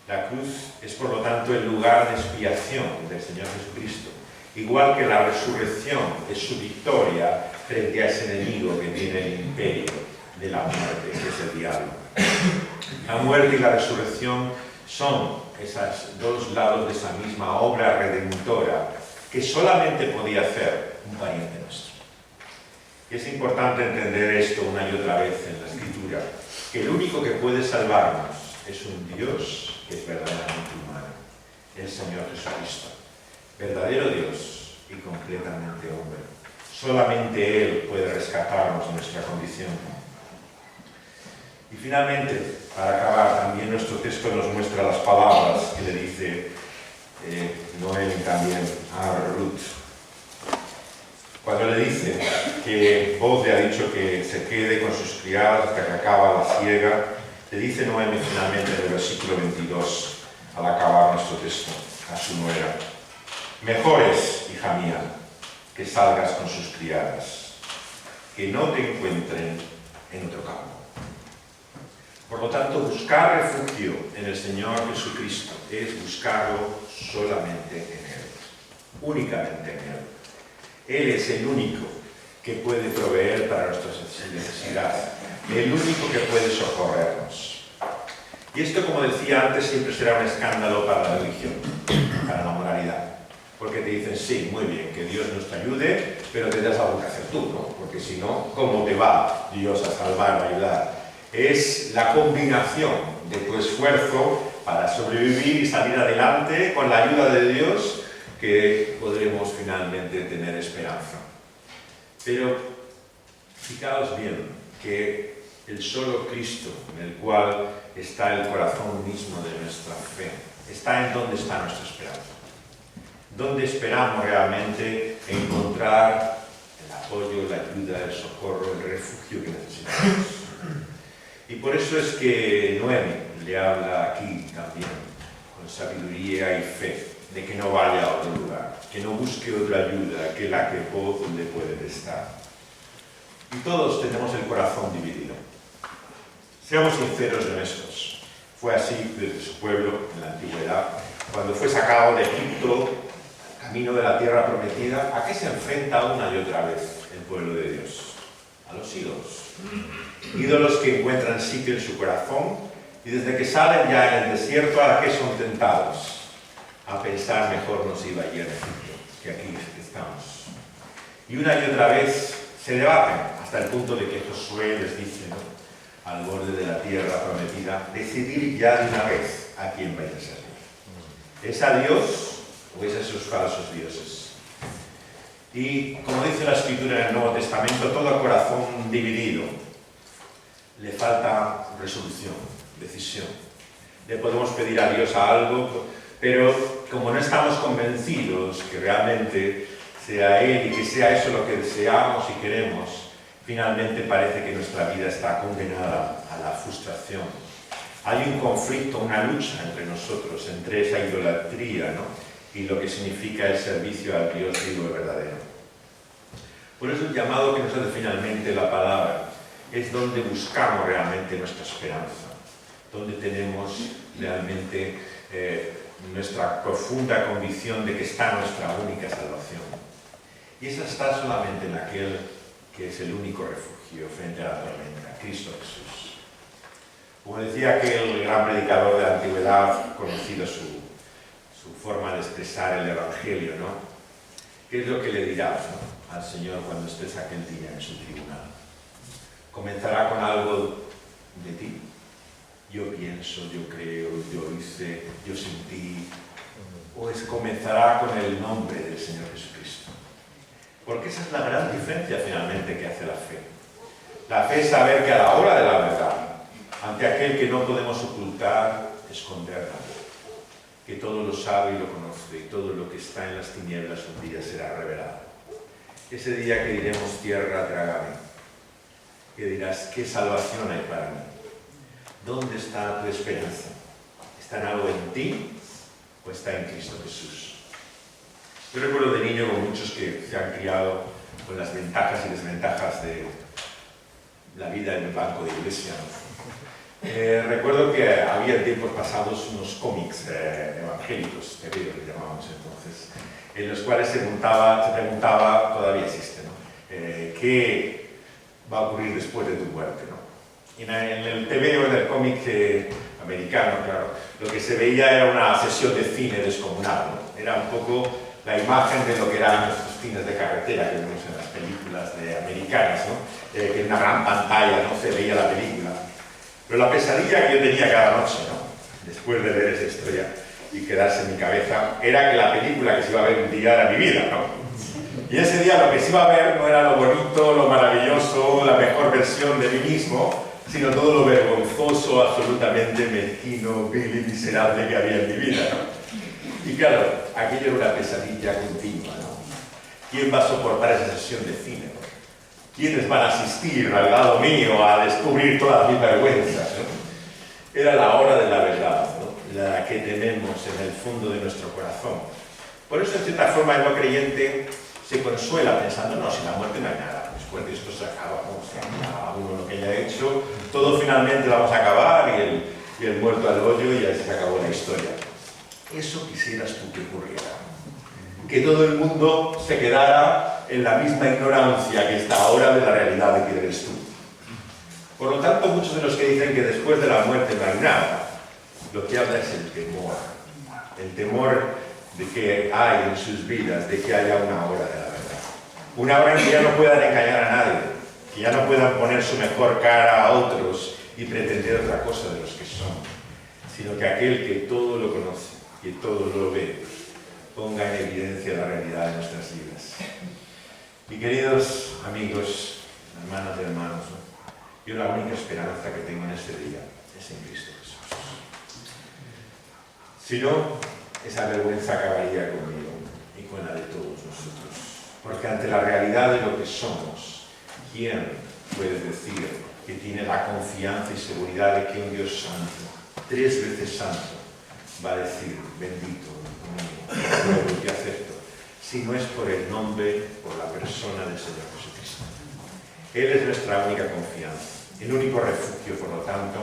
La cruz es, por lo tanto, el lugar de expiación del Señor Jesucristo, igual que la resurrección es su victoria frente a ese enemigo que tiene el imperio de la muerte, que es el diablo. La muerte y la resurrección son esos dos lados de esa misma obra redentora que solamente podía hacer un pariente nuestro. Y es importante entender esto una y otra vez en la Escritura, que el único que puede salvarnos es un Dios que es verdaderamente humano, el Señor Jesucristo, verdadero Dios y completamente hombre. Solamente Él puede rescatarnos de nuestra condición. Y finalmente, para acabar, también nuestro texto nos muestra las palabras que le dice Noemi también a Ruth. Cuando le dice que Boaz le ha dicho que se quede con sus criadas hasta que acaba la siega, le dice Noemi finalmente en el versículo 22, al acabar nuestro texto, a su nuera: mejor es, hija mía, que salgas con sus criadas, que no te encuentren en otro campo. Por lo tanto, buscar refugio en el Señor Jesucristo es buscarlo solamente en Él, únicamente en Él. Él es el único que puede proveer para nuestras necesidades, el único que puede socorrernos. Y esto, como decía antes, siempre será un escándalo para la religión, para la moralidad. Porque te dicen, sí, muy bien, que Dios nos te ayude, pero tendrás algo que hacer tú, ¿no? Porque si no, ¿cómo te va Dios a salvar, a ayudar? Es la combinación de tu esfuerzo para sobrevivir y salir adelante con la ayuda de Dios que podremos finalmente tener esperanza. Pero fijaos bien que el solo Cristo, en el cual está el corazón mismo de nuestra fe, está en donde está nuestra esperanza. Donde esperamos realmente encontrar el apoyo, la ayuda, el socorro, el refugio que necesitamos. Y por eso es que Noemi le habla aquí también, con sabiduría y fe, de que no vaya a otro lugar, que no busque otra ayuda que la que Boaz le puede prestar. Y todos tenemos el corazón dividido. Seamos sinceros y honestos. Fue así desde su pueblo en la antigüedad. Cuando fue sacado de Egipto, camino de la tierra prometida, ¿a qué se enfrenta una y otra vez el pueblo de Dios? A los ídolos. Ídolos que encuentran sitio en su corazón y desde que salen ya en el desierto, ¿a qué son tentados? A pensar mejor nos iba allí en Egipto, que aquí estamos. Y una y otra vez se debaten hasta el punto de que Josué les dice, ¿no?, al borde de la tierra prometida, decidir ya de una vez a quién vais a servir. ¿Es a Dios o es a esos falsos dioses? Y como dice la Escritura en el Nuevo Testamento, todo corazón dividido le falta resolución, decisión. Le podemos pedir a Dios a algo, pero como no estamos convencidos que realmente sea Él y que sea eso lo que deseamos y queremos, finalmente parece que nuestra vida está condenada a la frustración. Hay un conflicto, una lucha entre nosotros, entre esa idolatría, ¿no?, y lo que significa el servicio al Dios vivo y verdadero. Por eso el llamado que nos hace finalmente la palabra es donde buscamos realmente nuestra esperanza, donde tenemos realmente nuestra profunda convicción de que está nuestra única salvación. Y esa está solamente en aquel que es el único refugio frente a la tormenta, Cristo Jesús. Como decía aquel gran predicador de la antigüedad, conocido su forma de expresar el Evangelio, ¿no?, ¿qué es lo que le dirás, ¿no?, al Señor cuando estés aquel día en su tribunal? ¿Comenzará con algo de ti? Yo pienso, yo creo, yo hice, yo sentí. ¿O comenzará con el nombre del Señor Jesucristo? Porque esa es la gran diferencia finalmente que hace la fe. La fe es saber que a la hora de la verdad, ante aquel que no podemos ocultar, esconder nada, que todo lo sabe y lo conoce, y todo lo que está en las tinieblas un día será revelado. Ese día que diremos, tierra, trágame, que dirás, ¿qué salvación hay para mí? ¿Dónde está tu esperanza? ¿Está en algo en ti o está en Cristo Jesús? Yo recuerdo de niño con muchos que se han criado con las ventajas y desventajas de la vida en el banco de iglesia. Recuerdo que había en tiempos pasados unos cómics evangélicos, que le llamábamos entonces, en los cuales se preguntaba, todavía existe, ¿no?, ¿qué va a ocurrir después de tu muerte, ¿no? Y en el TV o en el cómic americano, claro, lo que se veía era una sesión de cine descomunal, ¿no? Era un poco la imagen de lo que eran nuestros cines de carretera que vemos en las películas americanas, ¿no? Que en una gran pantalla, ¿no?, se veía la película. Pero la pesadilla que yo tenía cada noche, ¿no?, después de ver esa historia y quedarse en mi cabeza, era que la película que se iba a ver un día era mi vida, ¿no? Y ese día lo que se iba a ver no era lo bonito, lo maravilloso, la mejor versión de mí mismo, sino todo lo vergonzoso, absolutamente mezquino, vil y miserable que había en mi vida, ¿no? Y claro, aquello era una pesadilla continua, ¿no? ¿Quién va a soportar esa sesión de cine, ¿no? ¿Quiénes van a asistir al lado mío a descubrir todas mis vergüenzas, ¿no? Era la hora de la verdad, ¿no?, la que tenemos en el fondo de nuestro corazón. Por eso, en cierta forma, el no creyente se consuela pensando, no, si la muerte no hay nada, después de esto se acaba, ¿no? Se acaba uno lo que haya hecho, todo finalmente vamos a acabar y el muerto al hoyo y ya se acabó la historia. Eso quisieras tú que ocurriera. Que todo el mundo se quedara en la misma ignorancia que está ahora de la realidad de que eres tú. Por lo tanto, muchos de los que dicen que después de la muerte no hay nada, lo que habla es el temor de que hay en sus vidas, de que haya una hora de la verdad. Una hora en que ya no puedan engañar a nadie, que ya no puedan poner su mejor cara a otros y pretender otra cosa de los que son, sino que aquel que todo lo conoce, que todo lo ve, ponga en evidencia la realidad de nuestras vidas. Y queridos amigos, hermanas y hermanos, ¿no?, yo la única esperanza que tengo en este día es en Cristo Jesús. Si no, esa vergüenza acabaría conmigo y con la de todos nosotros. Porque ante la realidad de lo que somos, ¿quién puede decir que tiene la confianza y seguridad de que un Dios santo, 3 veces santo, va a decir, bendito, lo que acepto, si no es por el nombre, por la persona del Señor Jesucristo? Él es nuestra única confianza, el único refugio, por lo tanto,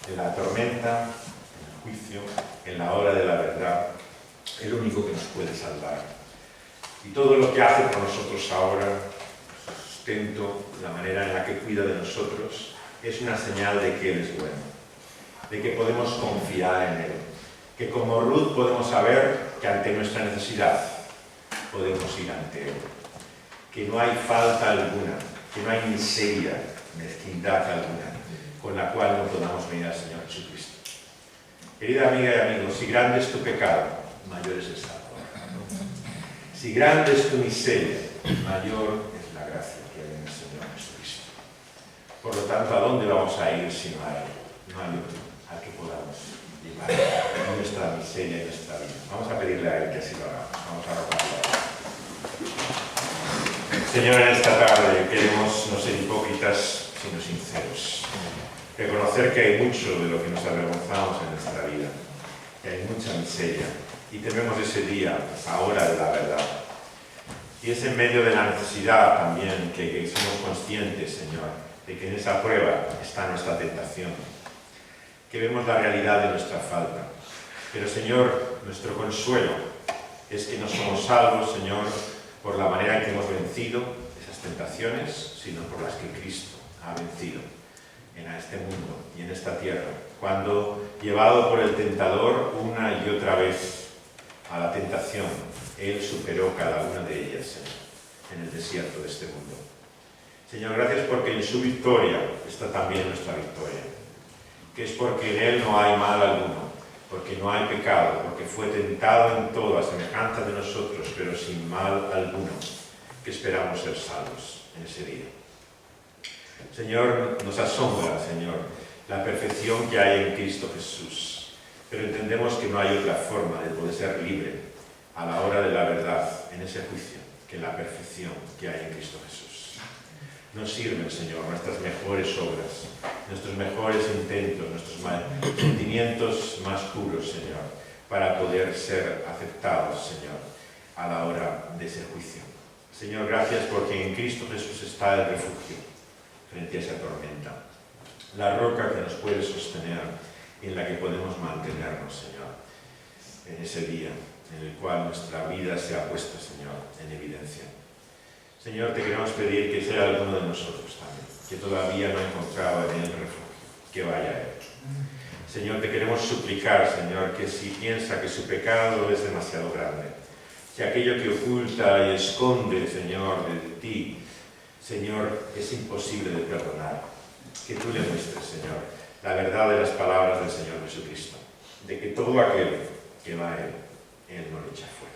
en la tormenta, juicio, en la hora de la verdad, el único que nos puede salvar. Y todo lo que hace por nosotros ahora, su sustento, la manera en la que cuida de nosotros, es una señal de que Él es bueno, de que podemos confiar en Él, que como Ruth podemos saber que ante nuestra necesidad podemos ir ante Él, que no hay falta alguna, que no hay miseria, mezquindad alguna, con la cual no podamos venir al Señor Jesucristo. Querida amiga y amigo, si grande es tu pecado, mayor es el salvador. Si grande es tu miseria, mayor es la gracia que hay en el Señor Jesucristo. Por lo tanto, ¿a dónde vamos a ir si no hay otro al que podamos llevar nuestra miseria y nuestra vida? Vamos a pedirle a Él que así lo hagamos. Vamos a rogarle. Señor, en esta tarde queremos no ser hipócritas, sino sinceros. Reconocer que hay mucho de lo que nos avergonzamos en nuestra vida, que hay mucha miseria, y tememos ese día, esa hora de la verdad. Y es en medio de la necesidad también que somos conscientes, Señor, de que en esa prueba está nuestra tentación, que vemos la realidad de nuestra falta. Pero, Señor, nuestro consuelo es que no somos salvos, Señor, por la manera en que hemos vencido esas tentaciones, sino por las que Cristo ha vencido en este mundo y en esta tierra, cuando, llevado por el tentador una y otra vez a la tentación, Él superó cada una de ellas, Señor, en el desierto de este mundo. Señor, gracias porque en su victoria está también nuestra victoria, que es porque en Él no hay mal alguno, porque no hay pecado, porque fue tentado en todo a semejanza de nosotros, pero sin mal alguno, que esperamos ser salvos en ese día. Señor, nos asombra, Señor, la perfección que hay en Cristo Jesús, pero entendemos que no hay otra forma de poder ser libre a la hora de la verdad en ese juicio que la perfección que hay en Cristo Jesús. Nos sirven, Señor, nuestras mejores obras, nuestros mejores intentos, nuestros sentimientos más puros, Señor, para poder ser aceptados, Señor, a la hora de ese juicio. Señor, gracias porque en Cristo Jesús está el refugio frente a esa tormenta, la roca que nos puede sostener y en la que podemos mantenernos, Señor, en ese día en el cual nuestra vida sea puesta, Señor, en evidencia. Señor, te queremos pedir que sea alguno de nosotros también, que todavía no ha encontrado en él refugio, que vaya a él. Señor, te queremos suplicar, Señor, que si piensa que su pecado es demasiado grande, que aquello que oculta y esconde, Señor, de ti, Señor, es imposible de perdonar, que tú le muestres, Señor, la verdad de las palabras del Señor Jesucristo, de que todo aquel que va a Él no le echa fuera,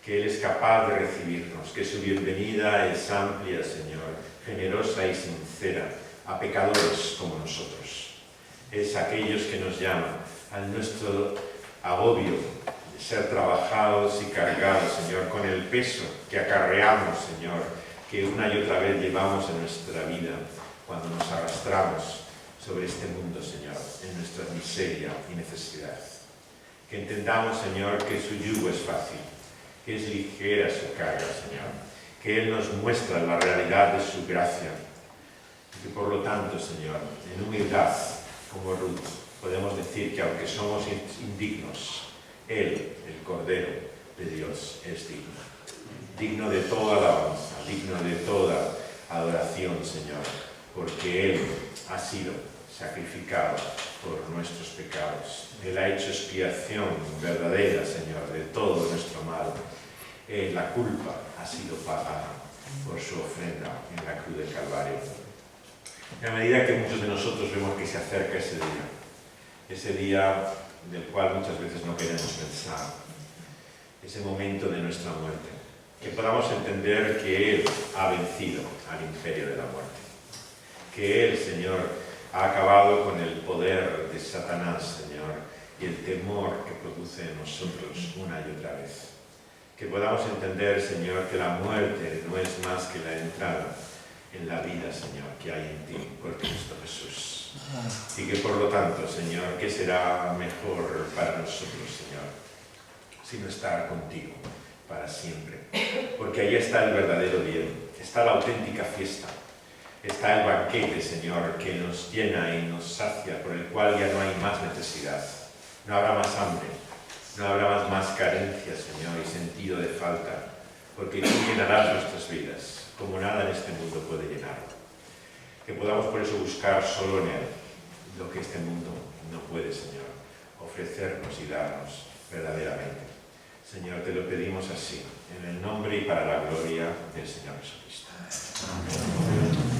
que Él es capaz de recibirnos, que su bienvenida es amplia, Señor, generosa y sincera a pecadores como nosotros. Es aquellos que nos llaman al nuestro agobio de ser trabajados y cargados, Señor, con el peso que acarreamos, Señor, que una y otra vez llevamos en nuestra vida cuando nos arrastramos sobre este mundo, Señor, en nuestra miseria y necesidad. Que entendamos, Señor, que su yugo es fácil, que es ligera su carga, Señor, que Él nos muestra la realidad de su gracia, y que por lo tanto, Señor, en humildad, como Ruth, podemos decir que aunque somos indignos, Él, el Cordero de Dios, es digno. Digno de toda alabanza, digno de toda adoración, Señor, porque Él ha sido sacrificado por nuestros pecados. Él ha hecho expiación verdadera, Señor, de todo nuestro mal. La culpa ha sido pagada por su ofrenda en la cruz del Calvario. Y a medida que muchos de nosotros vemos que se acerca ese día del cual muchas veces no queremos pensar, ese momento de nuestra muerte, que podamos entender que Él ha vencido al imperio de la muerte, que Él, Señor, ha acabado con el poder de Satanás, Señor, y el temor que produce en nosotros una y otra vez. Que podamos entender, Señor, que la muerte no es más que la entrada en la vida, Señor, que hay en ti por Cristo Jesús. Y que por lo tanto, Señor, ¿qué será mejor para nosotros, Señor, sino estar contigo para siempre? Porque ahí está el verdadero bien, está la auténtica fiesta. Está el banquete, Señor, que nos llena y nos sacia, por el cual ya no hay más necesidad. No habrá más hambre, no habrá más carencia, Señor, y sentido de falta, porque tú llenarás nuestras vidas, como nada en este mundo puede llenarlo. Que podamos por eso buscar solo en Él lo que este mundo no puede, Señor, ofrecernos y darnos verdaderamente. Señor, te lo pedimos así, en el nombre y para la gloria del Señor Jesucristo. Amén.